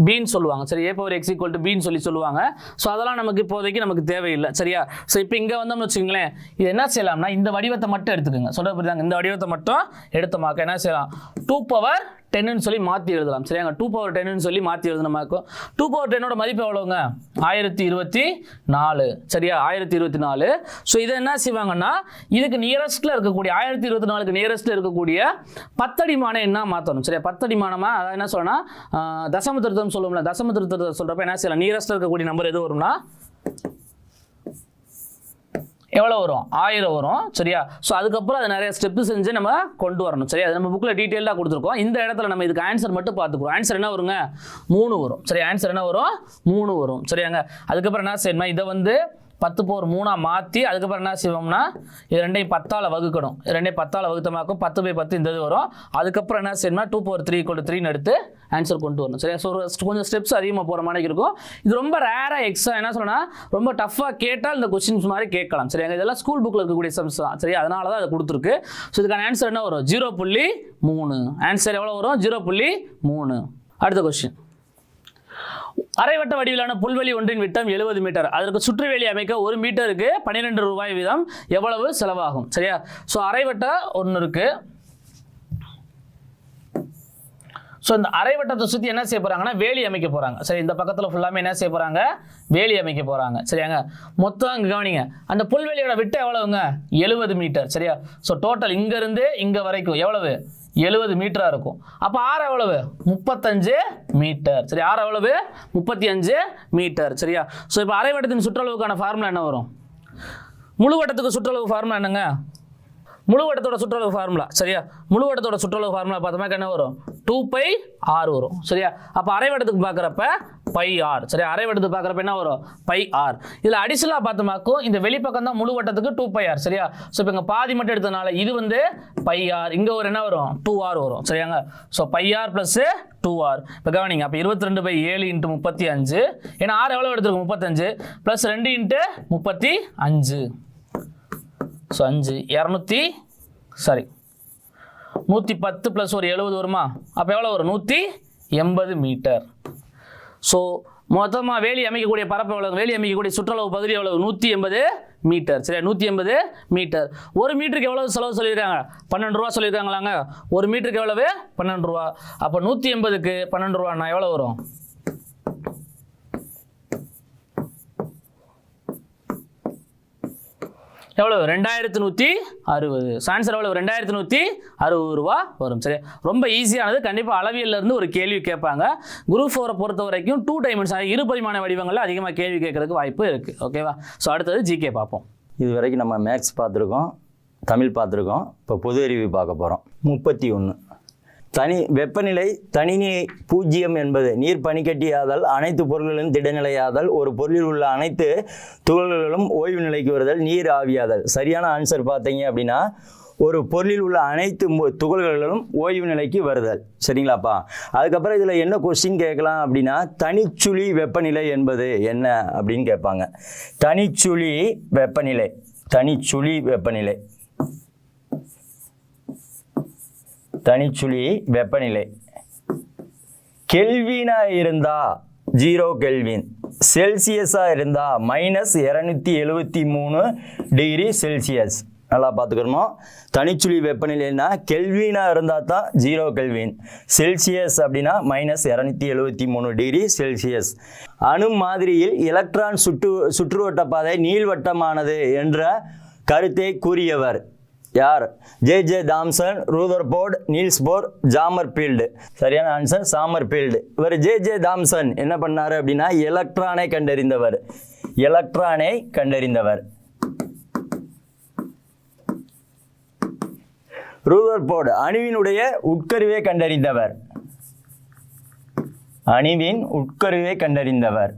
bன்னு சொல்லுவாங்க. சரி, a power x equal to bன்னு சொல்லுவாங்க. ஸோ அதெல்லாம் நமக்கு இப்போதைக்கு நமக்கு தேவையில்லை. சரியா? ஸோ இப்போ இங்கே வந்தோம்னு வச்சுக்கோங்களேன், இது என்ன செய்யலாம்னா இந்த வடிவத்தை மட்டும் எடுத்துக்கோங்க. சொல்ல புரியுதாங்க? இந்த வடிவத்தை மட்டும் எடுத்தமாக்க என்ன செய்யலாம், 2 power 10ன்னு சொல்லி மாற்றி எழுதலாம். சரியாங்க? 2 power 10ன்னு சொல்லி மாற்றி எழுதணுமாக்கும். 2 power 10ஓட மதிப்பு எவ்வளோங்க? 1024. சரியா? 1024. ஸோ இதை என்ன செய்வாங்கன்னா இதுக்கு நியரஸ்ட்டில் இருக்கக்கூடிய 1024க்கு நியரஸ்ட்டில் இருக்கக்கூடிய 10 அடிமான என்ன மாற்றணும். சரியா? 10 அடிமானமாக அதை என்ன சொல்லணும்னா தசம திருத்தம் சொல்லுவோம்ல, தசம திருத்தத்தை சொல்கிறப்ப என்ன செய்யலாம், நியரஸ்ட்டில் இருக்கக்கூடிய நம்பர் எது வரும்னா எவ்வளோ வரும்? 1000 வரும். சரியா? ஸோ அதுக்கப்புறம் அதை நிறைய ஸ்டெப்பு செஞ்சு நம்ம கொண்டு வரணும். சரியா? அது நம்ம புக்கில் டீட்டெயிலாக கொடுத்துருக்கோம். இந்த இடத்துல நம்ம இதுக்கு ஆன்சர் மட்டும் பார்த்துக்குறோம். ஆன்சர் என்ன வருங்க? 3 வரும். சரி, ஆன்சர் என்ன வரும்? 3 வரும். சரியாங்க? அதுக்கப்புறம் என்ன செய்யணும்னா இதை வந்து 10 power 3 மாற்றி அதுக்கப்புறம் என்ன செய்வோம்னா இது ரெண்டையும் 10ஆல் வகுக்கணும். ரெண்டையும் 10ஆல் வகுத்தமாக்கும் 10/10 இந்த இது வரும். அதுக்கப்புறம் என்ன செய்யணும்னா 2 power 3 = 3ன்னு எடுத்து ஆன்சர் கொண்டு வரணும். சரியா? ஸோ கொஞ்சம் ஸ்டெப்ஸ் அதிகமாக போகிற மாதிரி இருக்கும். இது ரொம்ப ரேராக எக்ஸாம் என்ன சொன்னா ரொம்ப டஃப்பாக கேட்டால் இந்த கொஸ்டின்ஸ் மாதிரி கேட்கலாம். சரியா? இதெல்லாம் ஸ்கூல் புக்கில் இருக்கக்கூடிய சம்ஸ் தான். சரியா? அதனால தான் அதை கொடுத்துருக்கு. ஸோ இதுக்கான ஆன்சர் என்ன வரும்? 0.3. ஆன்சர் எவ்வளோ வரும்? 0.3. அடுத்த கொஸ்டின். அரைவட்ட வடிவிலான புல்வெளி ஒன்றின் விட்டம் 70 மீட்டர். அதற்கு சுற்றுவேலி அமைக்க 1 மீட்டருக்கு 12 ரூபாய் வீதம் எவ்வளவு செலவாகும்? சரியா? ஸோ அரைவட்ட ஒன்று இருக்கு. ஸோ இந்த அரைவட்டத்தை சுற்றி என்ன செய்ய போகிறாங்கன்னா வேலி அமைக்க போகிறாங்க. சரி, இந்த பக்கத்தில் ஃபுல்லாமே என்ன செய்ய போகிறாங்க, வேலி அமைக்க போகிறாங்க. சரியாங்க, மொத்தம் இங்கே கவனிங்க, அந்த புல்வெளியோட விட்டு எவ்வளவுங்க, 70 மீட்டர். சரியா, ஸோ டோட்டல் இங்கேருந்து இங்கே வரைக்கும் எவ்வளவு, 70 மீட்டராக இருக்கும். அப்போ ஆறு எவ்வளவு, 35 மீட்டர். சரி, ஆறு எவ்வளவு, 35 மீட்டர். சரியா, ஸோ இப்போ அரைவட்டத்தின் சுற்றளவுக்கான ஃபார்முலா என்ன வரும், முழு வட்டத்துக்கு சுற்றளவு ஃபார்முலா என்னங்க, முழு வட்டத்தோட சுற்றளவு ஃபார்முலா. சரியா, முழு வட்டத்தோட சுற்றளவு ஃபார்முலா பார்த்தோம்னா என்ன வரும், 2πr வரும். சரியா, அப்போ அரைவட்டத்துக்கு பார்க்குறப்ப πr. சரியா, அரைவட்டத்துக்கு பார்க்குறப்ப என்ன வரும், πr. இதில் அடிஷனலாக பார்த்தோமாக்கும் இந்த வெளிப்பக்கம் தான் முழு வட்டத்துக்கு 2πr. சரியா, ஸோ இப்போ இங்கே பாதி மட்டும் எடுத்ததுனால இது வந்து πr, இங்கே ஒரு என்ன வரும், 2r வரும். சரியாங்க, ஸோ πr + 2r. இப்போ கவனிங்க, அப்போ 22/7 × 35, ஏன்னா r எவ்வளோ எடுத்துருக்கும், 35 + 2 × 35. ஸோ 110 + ஒரு 70 வருமா, அப்போ எவ்வளோ வரும், 180 மீட்டர். ஸோ மொத்தமாக வேலி அமைக்கக்கூடிய பரப்பு எவ்வளோ, வேலி அமைக்கக்கூடிய சுற்றளவு பகுதி எவ்வளவு, 180 மீட்டர். சரியா, 180 மீட்டர். ஒரு மீட்டருக்கு எவ்வளவு செலவு சொல்லியிருக்காங்க, 12 ரூபா சொல்லியிருக்காங்களாங்க. ஒரு மீட்டருக்கு எவ்வளவு, 12 ரூபா. அப்போ 180க்கு 12 ரூபான்னா எவ்வளோ வரும், எவ்வளவு, 2160. ஆன்சர் எவ்வளவு, 2160 ரூபா வரும். சரி, ரொம்ப ஈஸியானது. கண்டிப்பாக அளவியல்ல இருந்து ஒரு கேள்வி கேட்பாங்க. குரூப் 4 பொறுத்த வரைக்கும் 2 டைமென்ஷன், இருபரிமாண வடிவங்களில் அதிகமாக கேள்வி கேட்கறதுக்கு வாய்ப்பு இருக்குது. ஓகேவா, ஸோ அடுத்தது ஜிகே பார்ப்போம். இது வரைக்கும் நம்ம மேக்ஸ் பார்த்துருக்கோம், தமிழ் பார்த்துருக்கோம். இப்போ பொது அறிவு பார்க்க போகிறோம். 31 வெப்பநிலை தனிநிலை 0 என்பது நீர் பனிக்கட்டியாதல், அனைத்து பொருள்களும் திடநிலையாதல், ஒரு பொருளில் உள்ள அனைத்து துகள்களும் ஓய்வு நிலைக்கு வருதல், நீர் ஆவியாதல். சரியான ஆன்சர் பார்த்தீங்க அப்படின்னா ஒரு பொருளில் உள்ள அனைத்து துகள்களும் ஓய்வு நிலைக்கு வருதல். சரிங்களாப்பா, அதுக்கப்புறம் இதில் என்ன கொஸ்டின் கேட்கலாம் அப்படின்னா, தனிச்சுழி வெப்பநிலை என்பது என்ன அப்படின்னு கேட்பாங்க. தனிச்சுழி வெப்பநிலை, தனிச்சுழி வெப்பநிலை, தனிச்சுழி வெப்பநிலை கெல்வினா இருந்தா 0 கெல்வின், செல்சியஸா இருந்தா -273 டிகிரி செல்சியஸ். நல்லா பார்த்துக்கணுமோ, தனிச்சுழி வெப்பநிலைன்னா கெல்வினா இருந்தால் தான் 0 கெல்வின், செல்சியஸ் அப்படின்னா -273 டிகிரி செல்சியஸ். அணு மாதிரியில் எலக்ட்ரான் சுற்றுவட்ட பாதை நீள்வட்டமானது என்ற கருத்தை கூறியவர் யார்? J Thomson, Rutherford, Niels Bohr, Sommerfeld. சரியான ஆன்சர் சாமர்ஃபீல்டு. இவர் ஜே தாம்சன் என்ன பண்ணாரு அப்படின்னா எலக்ட்ரானை கண்டறிந்தவர், எலக்ட்ரானை கண்டறிந்தவர். ரூதர்போர்ட் அணுவினுடைய உட்கருவை கண்டறிந்தவர், அணுவின் உட்கருவை கண்டறிந்தவர்,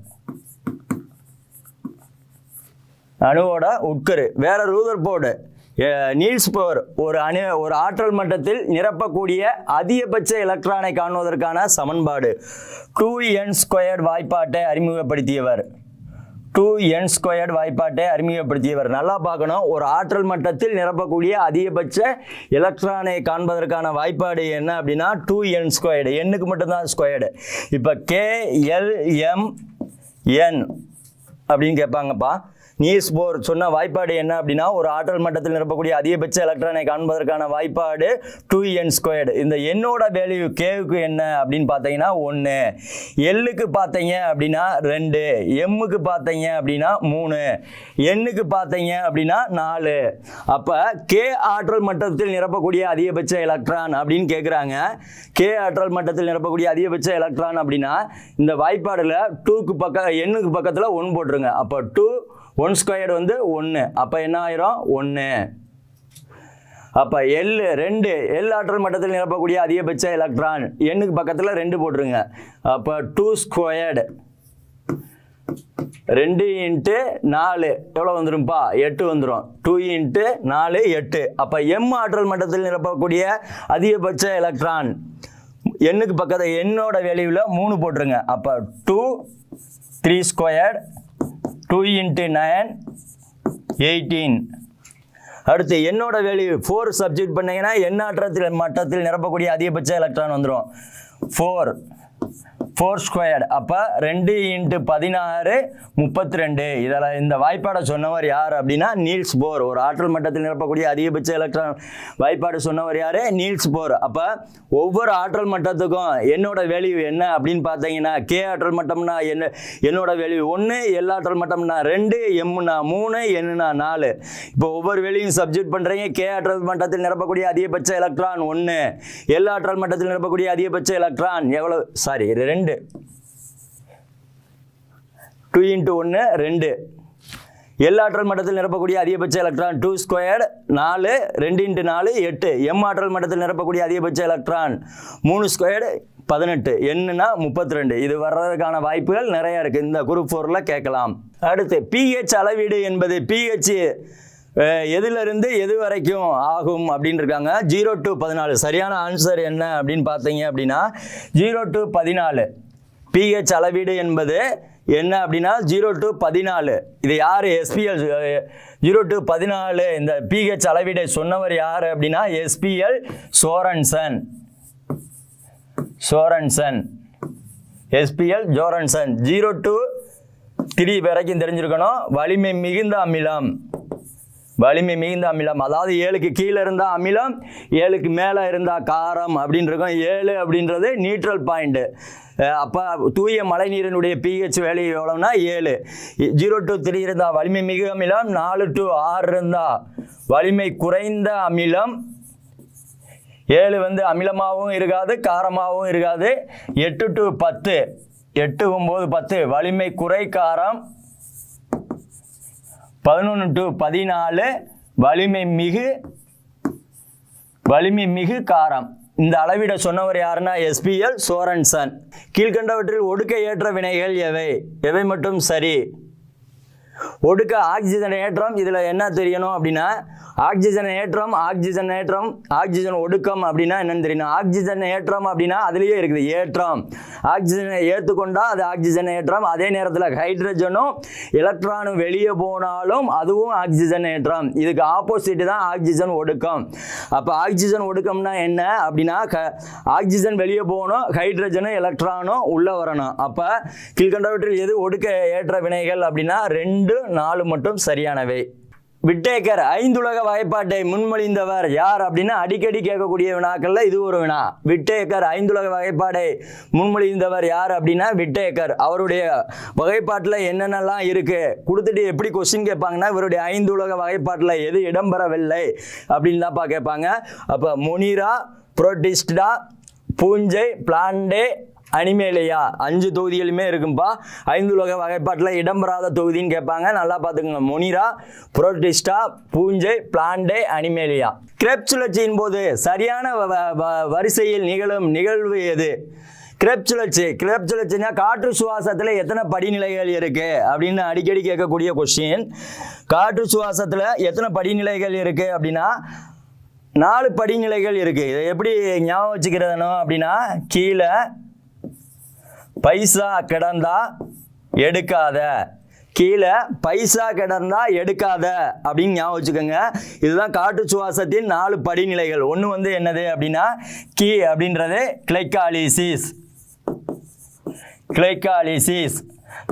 அணுவோட உட்கரு. வேற ரூதர்போர்டு நீல்ஸ் போர் ஒரு ஆற்றல் மட்டத்தில் நிரப்பக்கூடிய அதிகபட்ச எலக்ட்ரானை காணுவதற்கான சமன்பாடு 2n² வாய்ப்பாட்டை அறிமுகப்படுத்தியவர், 2n² வாய்ப்பாட்டை அறிமுகப்படுத்தியவர். நல்லா பார்க்கணும், ஒரு ஆற்றல் மட்டத்தில் நிரப்பக்கூடிய அதிகபட்ச எலக்ட்ரானை காண்பதற்கான வாய்ப்பாடு என்ன அப்படின்னா 2n², எண்ணுக்கு மட்டும்தான் ஸ்கொயர்டு. இப்போ KLMN அப்படின்னு கேட்பாங்கப்பா. நீல்ஸ் போர் சொன்ன வாய்ப்பாடு என்ன அப்படின்னா ஒரு ஆற்றல் மட்டத்தில் நிரப்பக்கூடிய அதிகபட்ச எலக்ட்ரானை காண்பதற்கான வாய்ப்பாடு 2n². இந்த எண்ணோட வேல்யூ கேவுக்கு என்ன அப்படின்னு பார்த்தீங்கன்னா 1, எல்லுக்கு பார்த்தீங்க அப்படின்னா 2, எம்முக்கு பார்த்தீங்க அப்படின்னா 3, எண்ணுக்கு பார்த்தீங்க அப்படின்னா 4. அப்போ கே ஆற்றல் மட்டத்தில் நிரப்பக்கூடிய அதிகபட்ச எலக்ட்ரான் அப்படின்னு கேட்குறாங்க. கே ஆற்றல் மட்டத்தில் நிரப்பக்கூடிய அதிகபட்ச எலக்ட்ரான் அப்படின்னா இந்த வாய்ப்பாடில் 2க்கு எண்ணுக்கு பக்கத்தில் 1 போட்டுருங்க. அப்போ 1² வந்து 1, அப்போ என்ன ஆயிரும் 1. அப்போ எல் ஆற்றல் மட்டத்தில் நிரப்பக்கூடிய அதிகபட்ச எலக்ட்ரான் எண்ணுக்கு பக்கத்தில் 2 போட்டுருங்க. அப்போ 2² 2 × 4 எவ்வளோ வந்துரும்ப்பா, 8 வந்துடும். 2 × 4 8. அப்போ எம் ஆற்றல் மட்டத்தில் நிரப்பக்கூடிய அதிகபட்ச எலக்ட்ரான் எண்ணுக்கு பக்கத்தில் எண்ணோட வேல்யூவில் 3 போட்டுருங்க. அப்போ 3², 2 × 9 18. அடுத்து என்னோட வேல்யூ 4 சப்ஜெக்ட் பண்ணீங்கன்னா எண்ணாற்றத்தில் மட்டத்தில் நிரப்பக்கூடிய அதிகபட்ச எலக்ட்ரான் வந்துடும் 4. 4 ஸ்கொயர்டு. அப்போ 2 × 16 32. இதில் இந்த வாய்ப்பாடை சொன்னவர் யார் அப்படின்னா நீல்ஸ் போர். ஒரு ஆற்றல் மட்டத்தில் நிரப்பக்கூடிய அதிகபட்ச எலக்ட்ரான் வாய்ப்பாடு சொன்னவர் யார்? Niels Bohr. அப்போ ஒவ்வொரு ஆற்றல் மட்டத்துக்கும் என்னோட வேல்யூ என்ன அப்படின்னு பார்த்தீங்கன்னா கே ஆற்றல் மட்டம்னா என்ன, என்னோட வேல்யூ 1, எல் ஆற்றல் மட்டம்னா 2, எம்னா 3, என்னன்னா 4. இப்போ ஒவ்வொரு வேல்யூயும் சப்ஜெக்ட் பண்ணுறீங்க. கே ஆற்றல் மட்டத்தில் நிரப்பக்கூடிய அதிகபட்ச எலக்ட்ரான் 1, எல் ஆற்றல் மட்டத்தில் நிரப்பக்கூடிய அதிகபட்ச எலக்ட்ரான் எவ்வளவு? சாரி 2. 2 × 1 2. எல் ஆற்றல் மட்டத்தில் நிரப்பக்கூடிய அதிகபட்ச எலக்ட்ரான் 2 ஸ்கொயர்டு 4, 2 × 4 8. எம் ஆற்றல் மட்டத்தில் நிரப்பக்கூடிய அதிகபட்ச எலக்ட்ரான் 3 ஸ்கொயர்டு 18. என்னன்னா 32. இது வர்றதுக்கான வாய்ப்புகள் நிறைய இருக்குது. இந்த குரூப் 4ல் கேட்கலாம். அடுத்து பிஹெச் அளவீடு என்பது பிஹெச் எதிலிருந்து எது வரைக்கும் ஆகும் அப்படின்னு இருக்காங்க. 0 to 14. சரியான ஆன்சர் என்ன அப்படின்னு பார்த்தீங்க அப்படின்னா 0 to 14. பிஹெச் அளவீடு என்பது என்ன அப்படின்னா 0 to 14. இது யார்? SPL 0 to 14. இந்த பிஹெச் அளவீடை சொன்னவர் யார் அப்படின்னா SPL சோரன்சன். SPL ஜோரன்சன். 0 to 3 வரைக்கும் தெரிஞ்சிருக்கணும். வலிமை மிகுந்த அமிலம். அதாவது 7க்கு கீழே இருந்தால் அமிலம், 7க்கு மேலே இருந்தால் காரம் அப்படின்னு இருக்கும். 7 அப்படின்றது நியூட்ரல் பாயிண்ட். அப்போ தூய மழைநீரினுடைய பிஹெச் வேல்யூ எவ்வளோன்னா 7. 0 to 3 இருந்தால் வலிமை மிகு அமிலம், 4 to 6 இருந்தால் வலிமை குறைந்த அமிலம், 7 வந்து அமிலமாகவும் இருக்காது காரமாகவும் இருக்காது. 8 to 10, 8, 9, 10 வலிமை குறை காரம், 11 to 14 வலிமை மிகு காரம். இந்த அளவிட சொன்னவர் யாருன்னா SPL சோரன்சன். கீழ்கண்டவற்றில் ஒடுக்க ஏற்ற வினைகள் எவை மட்டும் சரி? ஒடுக்க ஆக்சிஜன் ஏற்றம். இதில் என்ன தெரியணும் அப்படின்னா ஆக்சிஜன் ஒடுக்கம் அப்படின்னா என்னன்னு தெரியணும். ஆக்சிஜன் ஏற்றம் அப்படின்னா அதுலேயே இருக்குது ஏற்றம். ஆக்சிஜனை ஏற்றுக்கொண்டா அது ஆக்சிஜன் ஏற்றம். அதே நேரத்தில் ஹைட்ரஜனும் எலக்ட்ரானும் வெளியே போனாலும் அதுவும் ஆக்சிஜன் ஏற்றம். இதுக்கு ஆப்போசிட் தான் ஆக்சிஜன் ஒடுக்கம். அப்போ ஆக்சிஜன் ஒடுக்கம்னா என்ன அப்படின்னா ஆக்சிஜன் வெளியே போகணும், ஹைட்ரஜனும் எலக்ட்ரானும் உள்ளே வரணும். அப்போ கீழ்கண்டவற்றில் எது ஒடுக்க ஏற்ற வினைகள் அப்படின்னா 2, 4 மட்டும் சரியானவை. விட்டேக்கர் ஐந்துலக வகைப்பாட்டை முன்மொழிந்தவர் யார் அப்படின்னா அடிக்கடி கேட்கக்கூடிய வினாக்கள்ல இது ஒரு வினா. விட்டேக்கர் ஐந்துலக வகைப்பாடை முன்மொழிந்தவர் யார் அப்படின்னா விட்டேக்கர். அவருடைய வகைப்பாட்டில் என்னென்னலாம் இருக்கு கொடுத்துட்டு எப்படி கொஸ்டின் கேட்பாங்கன்னா இவருடைய ஐந்துலக வகைப்பாட்டில் எது இடம்பெறவில்லை அப்படின்னு தான்ப்பா கேட்பாங்க. அப்போ மொனிரா, புரோட்டிஸ்டா, பூஞ்சை, பிளான்டே, அனிமேலியா 5 தொகுதிகளுமே இருக்கும்பா. ஐந்துலக வகைப்பாட்டில் இடம்பெறாத தொகுதின்னு கேட்பாங்க. நல்லா பார்த்துக்கோங்க. மொனிரா, புரோட்டிஸ்டா, பூஞ்சை, பிளான்டே, அனிமேலியா. கிரெப்ஸ் சுழற்சியின் போது சரியான வரிசையில் நிகழும் நிகழ்வு எது? கிரெப்ஸ் சுழற்சினா காற்று சுவாசத்தில் எத்தனை படிநிலைகள் இருக்கு அப்படின்னு அடிக்கடி கேட்கக்கூடிய கொஸ்டின். காற்று சுவாசத்தில் எத்தனை படிநிலைகள் இருக்கு அப்படின்னா 4 படிநிலைகள் இருக்கு. இதை எப்படி ஞாபகம் வச்சுக்கிறதுனோ அப்படின்னா கீழே பைசா கிடந்தா எடுக்காத, கீழே பைசா கிடந்தா எடுக்காத அப்படின்னு ஞாபகம் வச்சுக்கோங்க. இதுதான் காற்று சுவாசத்தின் 4 படிநிலைகள். ஒன்று வந்து என்னது அப்படின்னா அப்படின்றது கிளைக்காலிசிஸ்.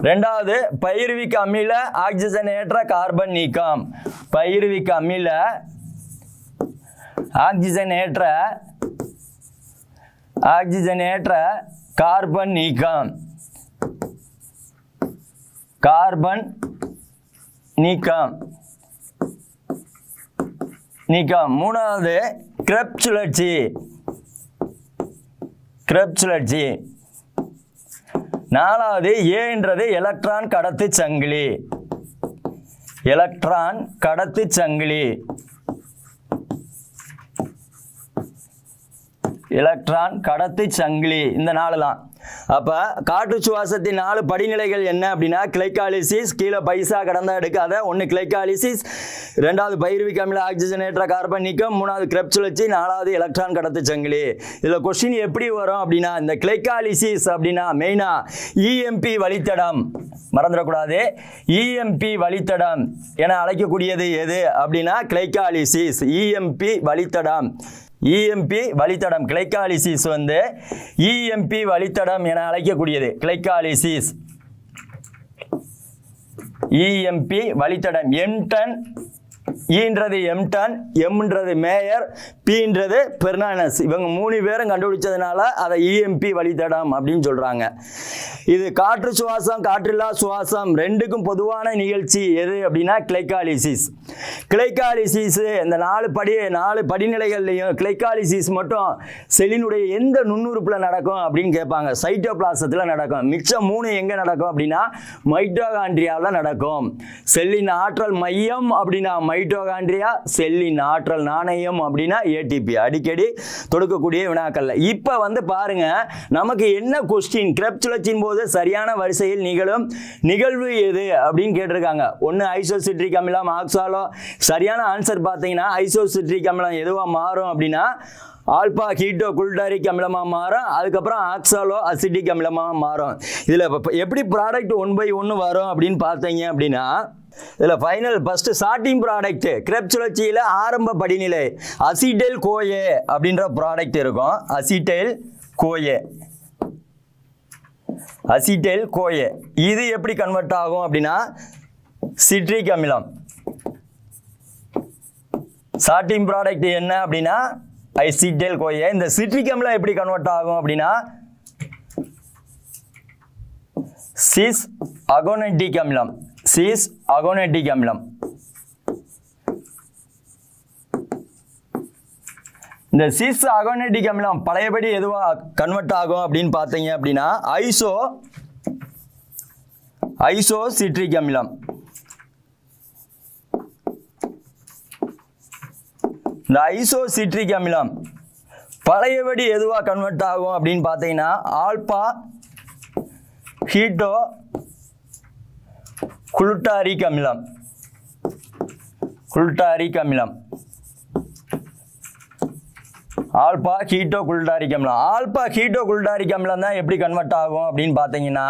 ரெண்டாவது பயிர்விக் அமில ஆக்சிஜனேற்ற கார்பன் நீக்கம். பயிர்விக் அமில ஆக்சிஜனேற்ற கார்பன் நீக்கம். மூணாவது கிரெப்ஸ் சுழற்சி. நாலாவது ஏன்றது எலக்ட்ரான் கடத்து சங்கிலி. இந்த 4 தான். அப்போ காற்று சுவாசத்தின் 4 படிநிலைகள் என்ன அப்படின்னா கிளைக்காலிசிஸ், கீழே பைசா கடந்தா எடுக்காத, 1 கிளைக்காலிசிஸ், 2வது பயிர்விக் அமில ஆக்சிஜனேற்ற கார்பன் நீக்கம், 3வது கிரெப்ஸ் சுழற்சி, 4வது எலக்ட்ரான் கடத்து சங்கிலி. இதில் கொஸ்டின் எப்படி வரும் அப்படின்னா இந்த கிளைக்காலிசிஸ் அப்படின்னா மெயினாக இஎம்பி வழித்தடம் மறந்துடக்கூடாது. இஎம்பி வழித்தடம் என அழைக்கக்கூடியது எது அப்படின்னா கிளைக்காலிசிஸ். இஎம்பி வழித்தடம் இஎம்பி வழித்தடம் கிளைகாலிசிஸ் வந்து இஎம்பி வழித்தடம் என அழைக்கக்கூடியது. கிளைகாலிசிஸ் இஎம்பி வழித்தடம். எம்டன், ஈன்றது எம்டன், எம்ன்றது மேயர், பீன்றது பெர்னானஸ். இவங்க 3 பேரும் கண்டுபிடிச்சதுனால அதை இஎம்பி வழித்தடம் அப்படின்னு சொல்றாங்க. இது காற்று சுவாசம் காற்றில்லா சுவாசம் ரெண்டுக்கும் பொதுவான நிகழ்ச்சி எது அப்படின்னா கிளைகாலிசிஸ். கிளைகாலிசிஸ் இந்த 4 படிநிலைகள்லையும் கிளைகாலிசிஸ் மட்டும் செல்லினுடைய எந்த நுண்ணுறுப்புல நடக்கும் அப்படின்னு கேட்பாங்க. சைட்டோபிளாசத்தில் நடக்கும். மிச்சம் 3 எங்க நடக்கும் அப்படின்னா மைட்டோகாண்ட்ரியாவில் நடக்கும். செல்லின் ஆற்றல் மையம் அப்படின்னா மைட்டோகாண்ட்ரியா, செல்லின் ஆற்றல் நாணயம் அப்படின்னா ஏடிபி. அடிக்கடி தொடுக்கக்கூடிய வினாக்கள்ல இப்ப வந்து பாருங்க, நமக்கு என்ன கொஸ்டின் கிரெப்ஸ் சுழற்சியின் போது சரியான வரிசையில் நிகழும் நிகழ்வு எது அப்படின்னு கேட்டிருக்காங்க. ஒன்னு ஐசோசிட்ரிக் அமிலம், ஆக்சாலோ. சரியான ஆன்சர் பார்த்தீங்கன்னா ஐசோசிட்ரிக் அமிலம் எதுவா மாறும் அப்படின்னா ஆல்பா ஹீட்டோ குல்டாரிக் அமிலமாக மாறும். அதுக்கப்புறம் ஆக்சாலோ அசிட்டிக் அமிலமாக மாறும். இதில் எப்படி ப்ராடக்ட் 1/1 வரும் அப்படின்னு பார்த்தீங்க அப்படின்னா இதில் final first starting product Krebs சுழற்சியில் ஆரம்ப படிநிலை அசிட்டைல் கோயே அப்படின்ற ப்ராடக்ட் இருக்கும். Acetyl CoA, acetyl கோயே. இது எப்படி கன்வெர்ட் ஆகும் அப்படின்னா சிட்ரிக் அமிலம். ஸ்டார்டிங் ப்ராடக்ட் என்ன அப்படின்னா அசிட்டைல் கோயே. இந்த சிட்ரிக் அமிலம் எப்படி கன்வெர்ட் ஆகும் அப்படின்னா சிஸ் அகோனேட்டிக் அமிலம். சிஸ் அகோனேட்டிக் அமிலம். இந்த சிஸ் அகோனேட்டிக் அமிலம் பழையபடி எதுவா கன்வெர்ட் ஆகும் அப்படின்னு பார்த்தீங்க அப்படின்னா ஐசோ சிட்ரிக் அமிலம். இந்த ஐசோ சிட்ரிக் அமிலம் பழையபடி எதுவா கன்வெர்ட் ஆகும் அப்படின்னு பார்த்தீங்கன்னா ஆல்பா ஹீட்டோ குளுட்டாரிக் அமிலம். குளுட்டாரிக் அமிலம். ஆல்பா ஹீட்டோ குளுட்டாரிக் அமிலம். ஆல்பா ஹீட்டோ குளுட்டாரிக் அமிலம் தான் எப்படி கன்வெர்ட் ஆகும் அப்படின்னு பார்த்தீங்கன்னா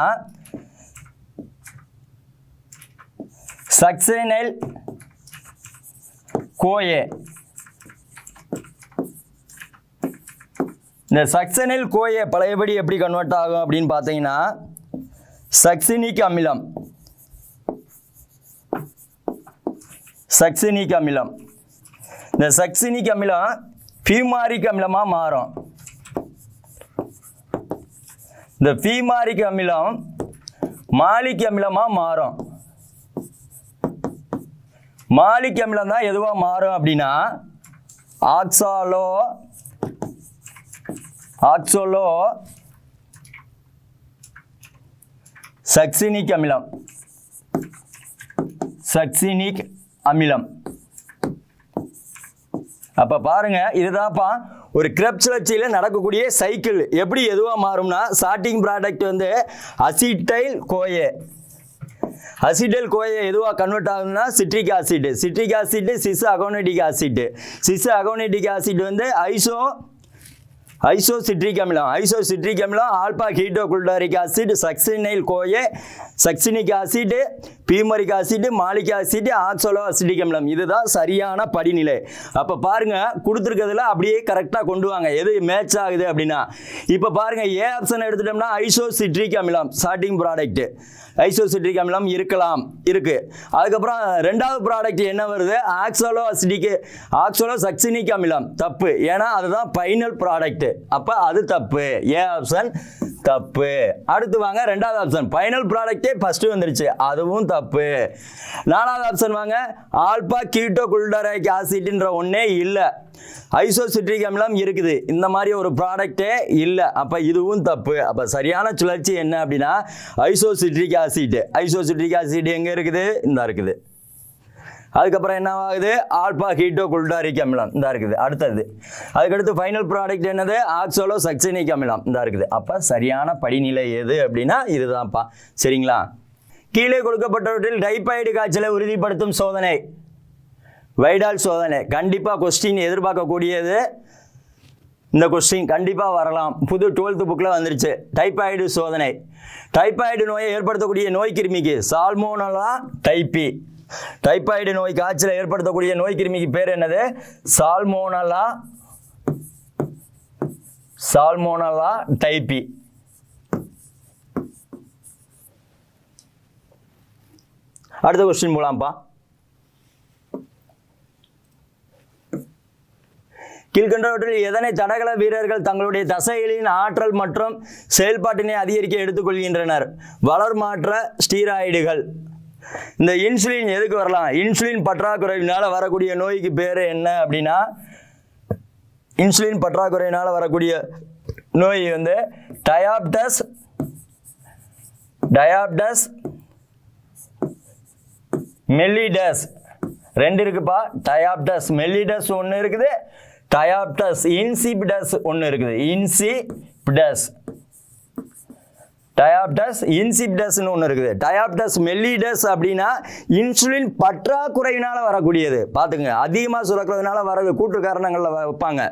சக்சேனைல் கோயே. இந்த சக்சனைல் கோயே பழையபடி எப்படி கன்வெர்ட் ஆகும் அப்படின்னு பார்த்தீங்கன்னா சக்சினிக் அமிலம். சக்சினிக் அமிலம். இந்த சக்சினிக் அமிலம் ஃபியூமாரிக் அமிலமாக மாறும். இந்த ஃபியூமாரிக் அமிலம் மாலிக் அமிலமாக மாறும். மாலிக் அமிலம் தான் எதுவாக மாறும் அப்படின்னா ஆக்சோலோ சக்சினிக் அமிலம். சக்சினிக் அமிலம். அப்ப பாருங்க, இதுதான்ப்பா ஒரு கிரெப்ஸ் சுழற்சியில் நடக்கக்கூடிய சைக்கிள். எப்படி எதுவா மாறும்னா ஸ்டார்டிங் ப்ராடக்ட் வந்து அசிட்டைல் கோயே. அசிட்டைல் கோயே எதுவா கன்வெர்ட் ஆகும்னா citric acid. Citric acid cis aconitic acid. Cis aconitic acid வந்து ஐசோசிட்ரிக் அமிலம். ஐசோசிட்ரிக் அமிலம் alpha keto glutaric acid, succinyl CoA, succinic acid, fumaric acid, malic acid, oxalo acetic அமிலம். இதுதான் சரியான படிநிலை. அப்ப பாருங்க, கொடுத்துருக்கிறதுல அப்படியே கரெக்டாக கொண்டு வாங்க எது மேட்ச் ஆகுது அப்படின்னா. இப்ப பாருங்க, ஏ ஆப்ஷன் எடுத்துட்டோம்னா ஐசோசிட்ரிக் அமிலம் ஸ்டார்டிங் ப்ராடக்ட். ஐசோசிட்ரிக் அமிலம் இருக்கலாம், இருக்கு. அதுக்கப்புறம் ரெண்டாவது ப்ராடக்ட் என்ன வருது? ஆக்சோலோ அசிட்டிக், ஆக்சோலோ சக்சினிக் அமிலம். தப்பு, ஏன்னா அதுதான் ஃபைனல் ப்ராடக்ட். அப்ப அது தப்பு. ஏ ஆப்ஷன் தப்பு. அடுத்து வாங்க, ரெண்டாவது ஆப்ஷன் ஃபைனல் ப்ராடக்டே ஃபர்ஸ்ட் வந்துருச்சு, அதுவும் தப்பு. நாலாவது ஆப்ஷன் வாங்க, ஆல்பா கீட்டோ குளுட்டாரிக் ஆசிட்ன்ற ஒன்னே இல்லை, ஐசோசிட்ரிக் அமிலம் இருக்குது, இந்த மாதிரி ஒரு ப்ராடக்டே இல்லை. அப்ப இதுவும் தப்பு. அப்ப சரியான சுழற்சி என்ன அப்படின்னா ஐசோசிட்ரிக் ஆசிட். ஐசோசிட்ரிக் ஆசிட் எங்க இருக்குது? இந்த இருக்குது. அதுக்கப்புறம் என்ன ஆகுது? ஆல்பா ஹீட்டோ குளுட்டாரிக் அமிலம் இந்த இருக்குது. அடுத்தது அதுக்கடுத்து ஃபைனல் ப்ராடக்ட் என்னது? ஆக்சோலோ சக்சினிக் அமிலம் இந்த இருக்குது. அப்ப சரியான படிநிலை எது அப்படின்னா இதுதான்ப்பா. சரிங்களா? கீழே கொடுக்கப்பட்டவற்றில் டைபாய்டு காய்ச்சலை உறுதிப்படுத்தும் சோதனை வைடால் சோதனை. கண்டிப்பா கொஸ்டின் எதிர்பார்க்கக்கூடியது. இந்த கொஸ்டின் கண்டிப்பா வரலாம். புது 12th புக்கில் வந்துருச்சு. டைபாய்டு சோதனை. டைபாய்டு நோயை ஏற்படுத்தக்கூடிய நோய் கிருமிக்கு சால்மோனலா டைப்பி. டைபாய்டு நோய் காய்ச்சலை ஏற்படுத்தக்கூடிய நோய் கிருமிக்கு பேர் என்னது? Salmonella Salmonella typhi. அடுத்த கொஸ்டின் போலாம்ப்பா. கீழ்கண்டவற்றில் எதனை தடகள வீரர்கள் தங்களுடைய தசைகளின் ஆற்றல் மற்றும் செயல்பாட்டினை அதிகரிக்க எடுத்துக்கொள்கின்றனர்? வளர்மாற்ற ஸ்டீராய்டுகள். இந்த இன்சுலின் எதுக்கு வரலாம்? இன்சுலின் பற்றாக்குறையினால வரக்கூடிய நோய்க்கு பேர் என்ன அப்படின்னா, இன்சுலின் பற்றாக்குறையினால வரக்கூடிய நோய் வந்து டயாபெட்டஸ் மெல்லிடஸ். ரெண்டு இருக்குப்பா. டயாபெட்டஸ் மெல்லிடஸ் ஒன்று இருக்குது, டயாபெட்டஸ் இன்சிபிடஸ் ஒன்று இருக்குது. டயாபெட்டஸ் இன்சிபிடஸ்னு ஒன்று இருக்குது. டயாபெட்டஸ் மெல்லிடஸ் அப்படின்னா இன்சுலின் பற்றாக்குறையினால வரக்கூடியது. பார்த்துங்க, அதிகமாக சுரக்கிறதுனால வரது கூட்டு காரணங்களில் வைப்பாங்க.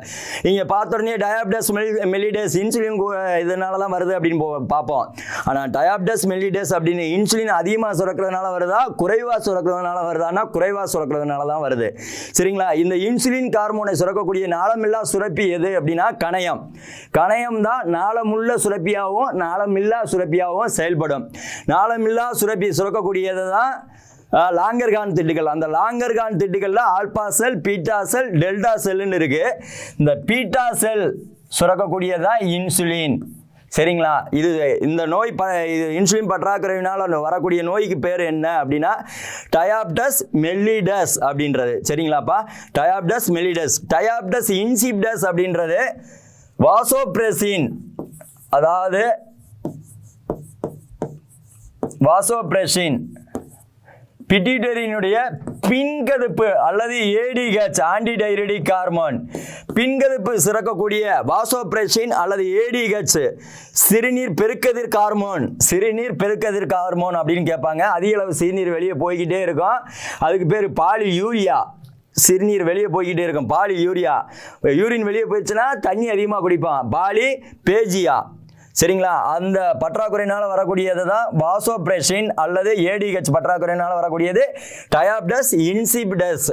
இங்கே பார்த்த உடனே டயாபெட்டஸ் மெல்லிடஸ் இன்சுலின் இதனால தான் வருது அப்படின்னு பார்ப்போம். ஆனால் டயாபெட்டஸ் மெல்லிடஸ் அப்படின்னு இன்சுலின் அதிகமாக சுரக்கிறதுனால வருதா, குறைவாக சுரக்கிறதுனால வருதான்னா குறைவாக சுரக்கிறதுனால தான் வருது. சரிங்களா? இந்த இன்சுலின் ஹார்மோனை சுரக்கக்கூடிய நாளமில்லா சுரப்பி எது அப்படின்னா கணையம். கணையம் தான் நாளமுள்ள சுரப்பியாகவும் நாளமில்லா சுரப்பியாகவும் செயல்படும். நாளமில்லா சுரப்பி சுரக்கக்கூடியது தான் லாங்கர்கான் திட்டுகள். அந்த லாங்கர்கான் திட்டுகள்ல ஆல்பா செல், பீட்டா செல், டெல்டா செல்னு இருக்கு. இந்த பீட்டா செல் சுரக்கக்கூடியதான் இன்சுலின். சரிங்களா? இந்த நோய் இன்சுலின் பற்றாக்குறையினால் வரக்கூடிய நோய்க்கு பேர் என்ன அப்படின்னா டயாபெட்டஸ் மெல்லிடஸ் அப்படின்றது. சரிங்களாப்பா? டயாபெட்டஸ் மெல்லிடஸ். டயாபெட்டஸ் இன்சிபிடஸ் அப்படின்றது வாசோப்ரெசின், அதாவது வாசோப்ரெசின் பிட்யூட்டரியினுடைய பின்கதுப்பு அல்லது ஏடிஹெச் ஆன்டிடையூரெடிக் ஹார்மோன். பின்கதுப்பு சுரக்கக்கூடிய வாசோப்ரெசின் அல்லது ஏடிஹெச் சிறுநீர் பெருக்கதிர்க்கு ஹார்மோன். சிறுநீர் பெருக்கதிர்க்கு ஹார்மோன் அப்படின்னு கேட்பாங்க. அதிக அளவு சிறுநீர் வெளியே போய்கிட்டே இருக்கும், அதுக்கு பேர் பாலியூரியா. சிறுநீர் வெளியே போய்கிட்டே இருக்கும், பாலியூரியா. யூரின் வெளியே போயிடுச்சுன்னா தண்ணி அதிகமாக குடிப்பான், பாலிபேஜியா. சரிங்களா? அந்த பற்றாக்குறையினால் வரக்கூடியது தான் வாசோப்ரெசின் அல்லது ஏடிஹெச் பற்றாக்குறையினால் வரக்கூடியது டயாபெட்டஸ் இன்சிபிடஸ்.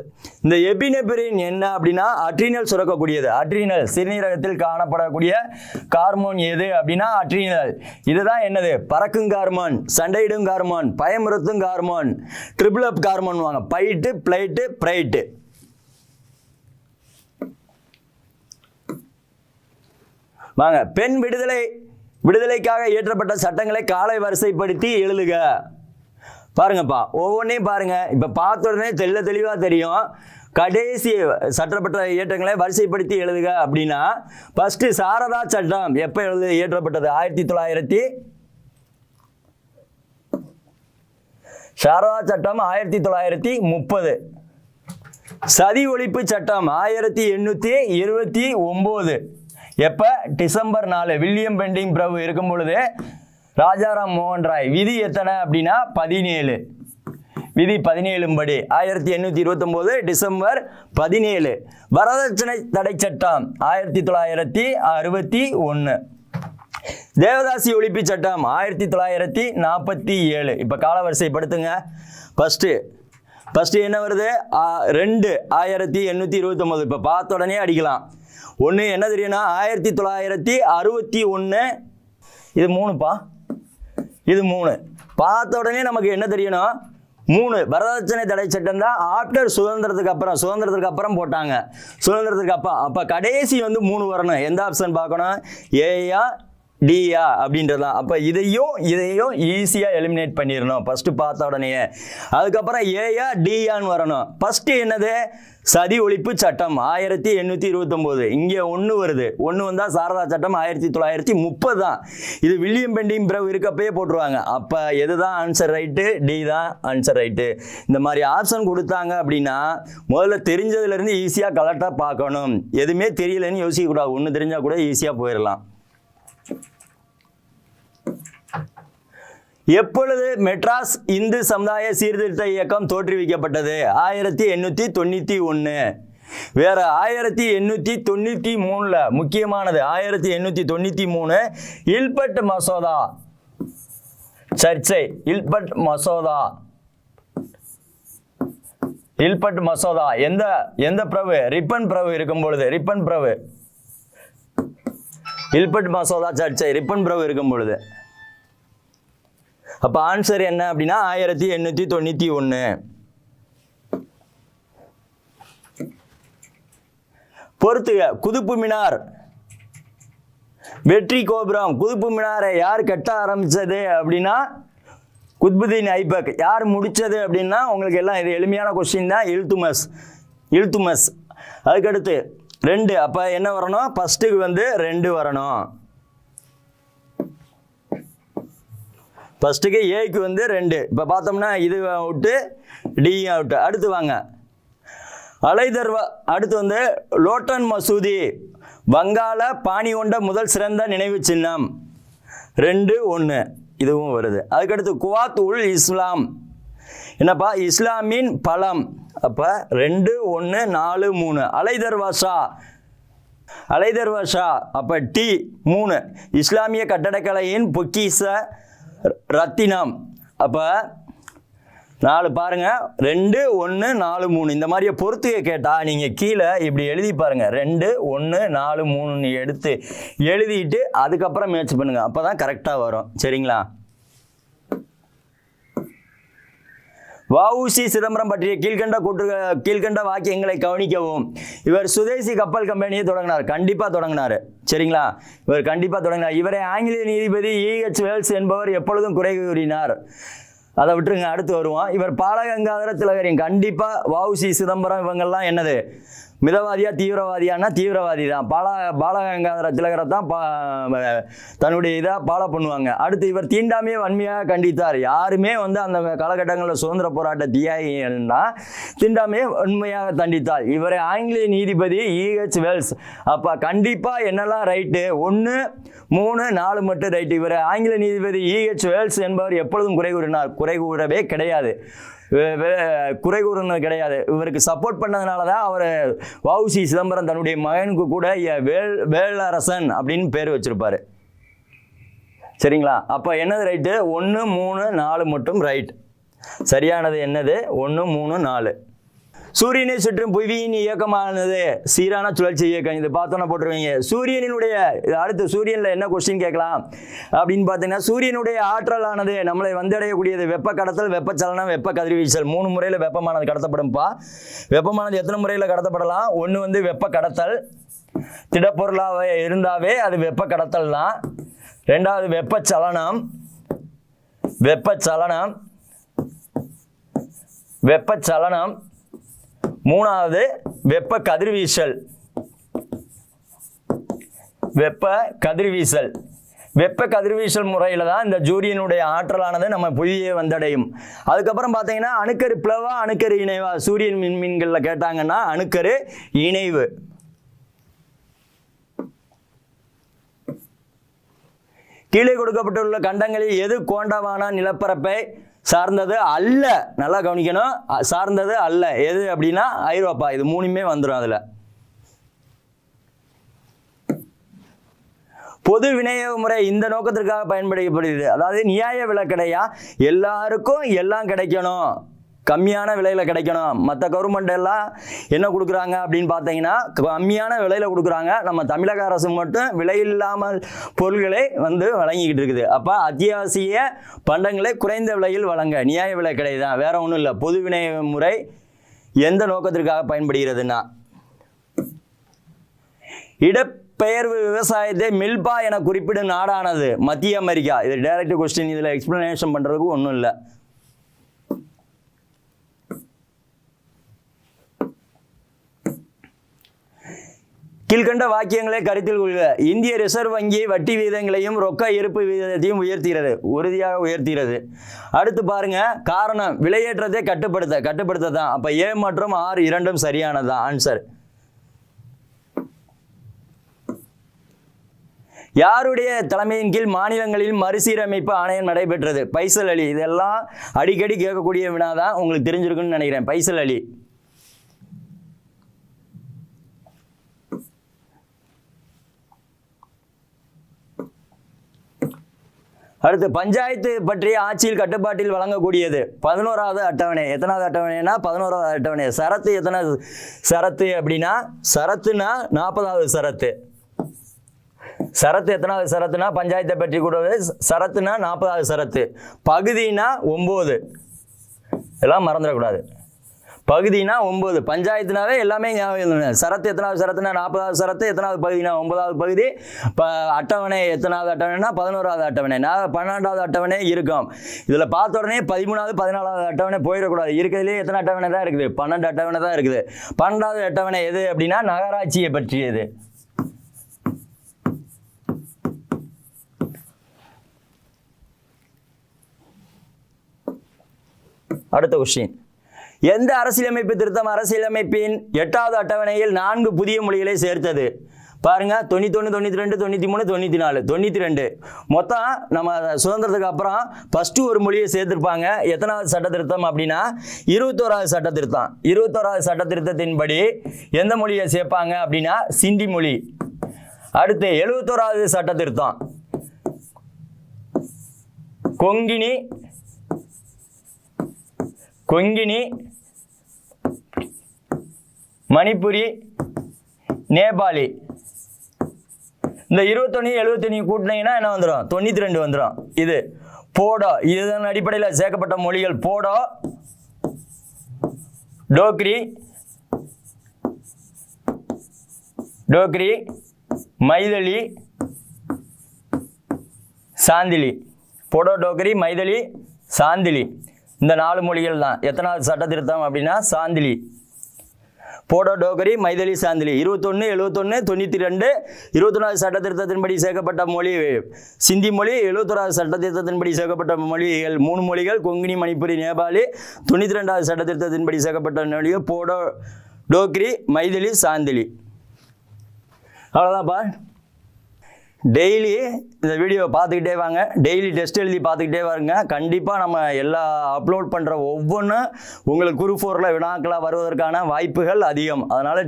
இந்த எபினெப்ரின் என்ன அப்படின்னா அட்ரினல் சுரக்கக்கூடியது. அட்ரினல் சிறுநீரகத்தில் காணப்படக்கூடிய ஹார்மோன் எது அப்படின்னா அட்ரினல். இதுதான் என்னது? பறக்கும் ஹார்மோன், சண்டையிடும் ஹார்மோன், பயமுறுத்தும் ஹார்மோன், ட்ரிபிள் அப் ஹார்மோன் வாங்க, பைட்டு பிளைட்டு பிரைட்டு. வாங்க, பெண் விடுதலைக்காக இயற்றப்பட்ட சட்டங்களை காலை வரிசைப்படுத்தி எழுதுக. பாருங்கப்பா, ஒவ்வொன்றையும் பாருங்க. இப்போ பார்த்த உடனே தெளிவாக தெரியும். கடைசி சட்டப்பட்ட இயற்றங்களை வரிசைப்படுத்தி எழுதுக அப்படின்னா ஃபர்ஸ்ட் சாரதா சட்டம் எப்போ இயற்றப்பட்டது? சாரதா சட்டம் 1930. சதி ஒழிப்பு சட்டம் 1829. எப்போ? டிசம்பர் 4. வில்லியம் பெண்டிங் பிரபு இருக்கும் பொழுது ராஜாராம் மோகன் ராய். விதி எத்தனை அப்படின்னா 17. விதி 17 படி 1829 டிசம்பர் 17. வரதட்சணை தடை சட்டம் 1961. தேவதாசி ஒழிப்பு சட்டம் 1947. இப்போ காலவரிசைப்படுத்துங்க. ஃபர்ஸ்ட் என்ன வருது? 2 1829. இப்போ பார்த்த உடனே அடிக்கலாம். ஒன்று என்ன தெரியும்னா 1961. இது 3பா, இது 3. பார்த்த உடனே நமக்கு என்ன தெரியணும்? 3 வரதட்சணை தடை சட்டம் தான் ஆஃப்டர் சுதந்திரத்துக்கு அப்புறம் போட்டாங்க. சுதந்திரத்துக்கு அப்போ கடைசி வந்து 3 வரணும். எந்த ஆப்ஷன் பார்க்கணும்? ஏயா டியா அப்படின்றதான். அப்போ இதையும் ஈஸியாக எலிமினேட் பண்ணிடணும் ஃபஸ்ட்டு பார்த்த உடனே. அதுக்கப்புறம் ஏயா டியான்னு வரணும். ஃபஸ்ட்டு என்னது? சதி ஒழிப்பு சட்டம் 1829. இங்கே 1 வருது. 1 வந்தால் சாரதா சட்டம் 1930 தான். இது வில்லியம் பெண்டிங் பிரபு இருக்கப்பயே போட்டுருவாங்க. அப்போ எது தான் ஆன்சர் ரைட்டு? டி தான் ஆன்சர் ரைட்டு. இந்த மாதிரி ஆப்ஷன் கொடுத்தாங்க அப்படின்னா முதல்ல தெரிஞ்சதுலேருந்து ஈஸியாக கரெக்டாக பார்க்கணும். எதுவுமே தெரியலன்னு யோசிக்கக்கூடாது. ஒன்று தெரிஞ்சால் கூட ஈஸியாக போயிடலாம். எப்பொழுது மெட்ராஸ் இந்து சமுதாய சீர்திருத்த இயக்கம் தோற்றுவிக்கப்பட்டது? 1891. வேற 1893. முக்கியமானது 1893 இல்பர்ட் மசோதா சர்ச்சை. இல்பர்ட் மசோதா எந்த பிரபு? ரிப்பன் பிரபு இருக்கும் பொழுது. ரிப்பன் பிரபு இல்பர்ட் மசோதா சர்ச்சை ரிப்பன் பிரபு இருக்கும் பொழுது. அப்போ ஆன்சர் என்ன அப்படின்னா 1891. பொறுத்துக. குதுப்பு மினார், வெற்றி கோபுரம். குதுப்பு மினாரை யார் கட்ட ஆரம்பிச்சது அப்படின்னா குத்புதீன் ஐபக். யார் முடிச்சது அப்படின்னா உங்களுக்கு எல்லாம் இது எளிமையான கொஸ்டின் தான், இல்துமஸ். அதுக்கடுத்து 2. அப்போ என்ன வரணும்? ஃபர்ஸ்ட்டுக்கு வந்து 2 வரணும். ஃபர்ஸ்ட்டுக்கு ஏக்கு வந்து 2. இப்போ பார்த்தோம்னா இது அவுட்டு, டி அவுட்டு. அடுத்து வாங்க அலைதர்வா. அடுத்து வந்து லோட்டன் மசூதி, வங்காள பாணி கொண்ட முதல் சிறந்த நினைவு சின்னம். 2, 1 இதுவும் வருது. அதுக்கடுத்து குவாத் உல் இஸ்லாம், என்னப்பா? இஸ்லாமின் பலம். அப்போ 2, 1, 4, 3. அலைதர்வா ஷா. அப்போ டி 3. இஸ்லாமிய கட்டடக்கலையின் பொக்கிஷ ரத்தினம். அப்போ 4 பாருங்க. 2, 1, 4, 3 இந்த மாதிரியே பொறுத்துக்க கேட்டால் நீங்கள் கீழே இப்படி எழுதி பாருங்க. 2, 1, 4, 3 எடுத்து எழுதிட்டு அதுக்கப்புறம் மேட்ச் பண்ணுங்க. அப்போ தான் கரெக்டாக வரும். சரிங்களா? வ.உ.சி. சிதம்பரம் பற்றிய கீழ்கண்ட வாக்கியங்களை கவனிக்கவும். இவர் சுதேசி கப்பல் கம்பெனியை தொடங்கினார். கண்டிப்பாக தொடங்கினார். சரிங்களா? இவர் கண்டிப்பாக தொடங்கினார். இவரை ஆங்கிலேய நீதிபதி E.H. வேல்ஸ் என்பவர் எப்பொழுதும் குறை கூறினார். அதை விட்டுருங்க, அடுத்து வருவோம். இவர் பாலகங்காதர திலகரின். கண்டிப்பாக வ.உ.சி. சிதம்பரம் இவங்கெல்லாம் என்னது, மிதவாதியா தீவிரவாதியானா தீவிரவாதி தான். பாலகங்காதர திலகரை தான் தன்னுடைய இதாக ஃபாலோ பண்ணுவாங்க. அடுத்து இவர் தீண்டாமையை வன்மையாக கண்டித்தார். யாருமே வந்து அந்த காலகட்டங்களில் சுதந்திர போராட்ட தியாகிகள்னா தீண்டாமையை வன்மையாக கண்டித்தார். இவரை ஆங்கிலேய நீதிபதி E.H. வேல்ஸ். அப்போ கண்டிப்பாக என்னெல்லாம் ரைட்டு? 1, 3, 4 மட்டும் ரைட்டு. இவர் ஆங்கில நீதிபதி E.H. வேல்ஸ் என்பவர் எப்பொழுதும் குறை கூறினார். குறை கூறவே கிடையாது, குறை கூறுனது கிடையாது. இவருக்கு சப்போர்ட் பண்ணதுனால தான் அவர் வ.உ.சி. சிதம்பரம் தன்னுடைய மகனுக்கு கூட வேலரசன் அப்படின்னு பேர் வச்சிருப்பாரு. சரிங்களா? அப்போ என்னது ரைட்டு? 1, 3, 4 மட்டும் ரைட். சரியானது என்னது? 1, 3, 4. சூரியனை சுற்றும் புவியின் இயக்கமானது சீரான சுழற்சி இயக்கம். இது பார்த்தோன்னா போட்டுருவீங்க. சூரியனுடைய அடுத்து சூரியனில் என்ன கொஸ்டின் கேட்கலாம் அப்படின்னு பார்த்தீங்கன்னா, சூரியனுடைய ஆற்றலானது நம்மளை வந்தடையக்கூடியது வெப்ப கடத்தல், வெப்பச்சலனம், வெப்ப கதிர்வீசல். 3 முறையில் வெப்பமானது கடத்தப்படும்பா. வெப்பமானது எத்தனை முறையில் கடத்தப்படலாம்? 1 வந்து வெப்ப கடத்தல், திடப்பொருளாக இருந்தாவே அது வெப்ப கடத்தல் தான். 2வது வெப்பச்சலனம், வெப்பச்சலனம். 3வது வெப்ப கதிர்வீசல். வெப்ப கதிர்வீசல் முறையில் தான் இந்த சூரியனுடைய ஆற்றலானது நம்ம புவியை வந்தடையும். அதுக்கப்புறம் பார்த்தீங்கன்னா அணுக்கரு பிளவா அணுக்கரு இணைவா? சூரியன் விண்மீன்களில் கேட்டாங்கன்னா அணுக்கரு இணைவு. கீழே கொடுக்கப்பட்டுள்ள கண்டங்களில் எது கோண்டவான நிலப்பரப்பை சார்ந்தது அல்ல? நல்லா கவனிக்கணும், சார்ந்தது அல்ல. எது அப்படின்னா ஐரோப்பா. இது 3மே வந்துடும். அதில் பொது விநியோக முறை இந்த நோக்கத்திற்காக பயன்படுத்தப்படுகிறது. அதாவது நியாய விலைக்கடையா, எல்லாருக்கும் எல்லாம் கிடைக்கணும், கம்மியான விலையில் கிடைக்கணும். மற்ற கவர்மெண்ட் எல்லாம் என்ன கொடுக்குறாங்க அப்படின்னு பார்த்தீங்கன்னா கம்மியான விலையில் கொடுக்குறாங்க. நம்ம தமிழக அரசு மட்டும் விலையில்லாமல் பொருள்களை வந்து வழங்கிக்கிட்டு இருக்குது. அப்போ அத்தியாவசிய பண்டங்களை குறைந்த விலையில் வழங்க நியாய விலை கடை தான், வேற ஒன்றும் இல்லை. பொது விநியோக முறை எந்த நோக்கத்திற்காக பயன்படுகிறதுனா, இடப்பெயர்வு விவசாயத்தை மில்பா என குறிப்பிடும் நாடானது மத்திய அமெரிக்கா. இது டைரக்ட் கொஸ்டின், இதில் எக்ஸ்பிளனேஷன் பண்ணுறதுக்கு ஒன்றும் இல்லை. கீழ்கண்ட வாக்கியங்களை கருத்தில் கொள்க. இந்திய ரிசர்வ் வங்கி வட்டி விகிதங்களையும் ரொக்க இருப்பு விகிதத்தையும் உயர்த்துகிறது, உறுதியாக உயர்த்துகிறது. அடுத்து பாருங்க, காரணம் விலையேற்றத்தை கட்டுப்படுத்த தான். அப்ப ஏ மற்றும் ஆர் இரண்டும் சரியானதுதான் ஆன்சர். யாருடைய தலைமையின் கீழ் மாநிலங்களில் மறுசீரமைப்பு ஆணையம் நடைபெற்றது? பைசல் அலி. இதெல்லாம் அடிக்கடி கேட்கக்கூடிய வினாதான், உங்களுக்கு தெரிஞ்சிருக்குன்னு நினைக்கிறேன். பைசல் அலி. அடுத்து பஞ்சாயத்து பற்றிய ஆட்சியில் கட்டுப்பாட்டில் வழங்கக்கூடியது 11வது அட்டவணை. எத்தனாவது அட்டவணைனா 11வது அட்டவணை. சரத்து எத்தனை சரத்து அப்படின்னா, சரத்துனா 40வது சரத்து. சரத்து எத்தனாவது சரத்துனா பஞ்சாயத்தை பற்றி கூடவே சரத்துனா 40வது சரத்து, பகுதினா 9, எல்லாம் மறந்துடக்கூடாது. பகுதினா 9, பஞ்சாயத்துனாவே எல்லாமே சரத்து எத்தனாவது சரத்துனா 40வது சரத்து, எத்தனாவது பகுதினா 9வது பகுதி, அட்டவணை எத்தனாவது அட்டவணைனா 11வது அட்டவணை, 12வது அட்டவணை இருக்கும். இதில் பார்த்த உடனே 13வது 14வது அட்டவணை போயிடக்கூடாது. இருக்கிறதுலேயே எத்தனை அட்டவணை தான் இருக்குது? 12 அட்டவணை தான் இருக்குது. 12வது அட்டவணை எது அப்படின்னா நகராட்சியை பற்றியது. அடுத்த கொஸ்டின், எந்த அரசியலமைப்பு திருத்தம் அரசியலமைப்பின் 8வது அட்டவணையில் 4 புதிய மொழிகளை சேர்த்தது? பாருங்க, 91, 92, 93, 94, 92. மொத்தம் நம்ம சுதந்திரத்துக்கு அப்புறம் ஃபர்ஸ்ட் ஒரு மொழியை சேர்த்திருப்பாங்க. எத்தனாவது சட்ட திருத்தம் அப்படின்னா 21வது சட்ட திருத்தம். 21வது சட்ட திருத்தத்தின்படி எந்த மொழியை சேர்ப்பாங்க அப்படின்னா சிந்தி மொழி. அடுத்து 71வது சட்ட திருத்தம் கொங்கினி, மணிப்புரி, நேபாளி. இந்த 21 71 கூட்டினீங்கன்னா என்ன வந்துடும்? 92 வந்துடும். இது போடோ, இதன் அடிப்படையில் சேர்க்கப்பட்ட மொழிகள் போடோ, டோக்ரி, மைதிலி, சாந்திலி. போடோ, டோக்ரி, மைதிலி, சாந்திலி, இந்த 4 மொழிகள் தான். எத்தனாவது சட்ட திருத்தம் அப்படின்னா சாந்திலி. போடோ, டோகரி, மைதிலி, சாந்திலி. 21, 71, 92, 21வது சட்ட திருத்தத்தின்படி சேர்க்கப்பட்ட மொழி சிந்தி மொழி. 71வது சட்ட திருத்தத்தின்படி சேர்க்கப்பட்ட மொழிகள் 3 மொழிகள், கொங்கினி, மணிப்புரி, நேபாளி. 92வது சட்ட திருத்தத்தின்படி சேர்க்கப்பட்ட மொழிகள் போடோ, டோக்ரி, மைதிலி, சாந்திலி. அவ்வளோதான்ப்பா. டெய்லி இந்த வீடியோவை பார்த்துக்கிட்டே வாங்க, டெய்லி டெஸ்ட் எழுதி பார்த்துக்கிட்டே வாங்க. கண்டிப்பாக நம்ம எல்லா அப்லோட் பண்ணுற ஒவ்வொன்றும் உங்களுக்கு குரூப் 4ல் வினாக்களாக வருவதற்கான வாய்ப்புகள் அதிகம். அதனால்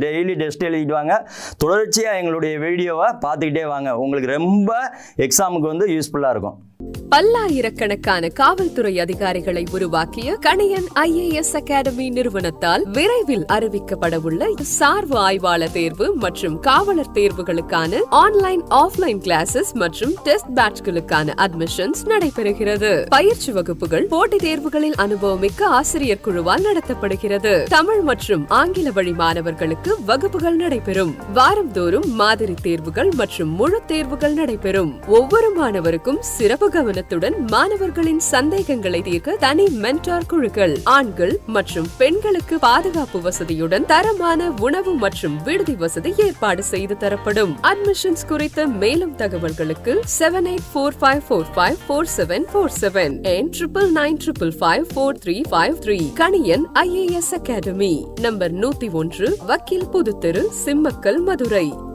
டெய்லி டெஸ்ட் எழுதிட்டு வாங்க. தொடர்ச்சியாக எங்களுடைய வீடியோவை பார்த்துக்கிட்டே வாங்க. உங்களுக்கு ரொம்ப எக்ஸாமுக்கு யூஸ்ஃபுல்லாக இருக்கும். பல்லாயிரக்கணக்கான காவல்துறை அதிகாரிகளை உருவாக்கிய கணியன் IAS அகாடமி நிறுவனத்தால் விரைவில் அறிவிக்கப்படவுள்ள சார்பு ஆய்வாளர் தேர்வு மற்றும் காவலர் தேர்வுகளுக்கான ஆன்லைன் ஆஃப்லைன் கிளாஸஸ் மற்றும் டெஸ்ட் பேட்ச்களுக்கான அட்மிஷன்ஸ் நடைபெறுகிறது. பயிற்சி வகுப்புகள் போட்டித் தேர்வுகளில் அனுபவமிக்க ஆசிரியர் குழுவால் நடத்தப்படுகிறது. தமிழ் மற்றும் ஆங்கில வழி மாணவர்களுக்கு வகுப்புகள் நடைபெறும். வாரந்தோறும் மாதிரி தேர்வுகள் மற்றும் முழு தேர்வுகள் நடைபெறும். ஒவ்வொரு மாணவருக்கும் சிறப்பு கவனத்துடன் மாணவர்களின் சந்தேகங்களை தீர்க்க தனி மென்டார் குழுக்கள், ஆண்கள் மற்றும் பெண்களுக்கு பாதுகாப்பு வசதியுடன் தரமான உணவு மற்றும் விடுதி வசதி ஏற்பாடு செய்து தரப்படும். அட்மிஷன்ஸ் குறித்த மேலும் தகவல்களுக்கு 7845454747 and 9995554353. Kaniyan IAS academy, number 101, வக்கீல் புதுத்தெரு, சிம்மக்கல், மதுரை.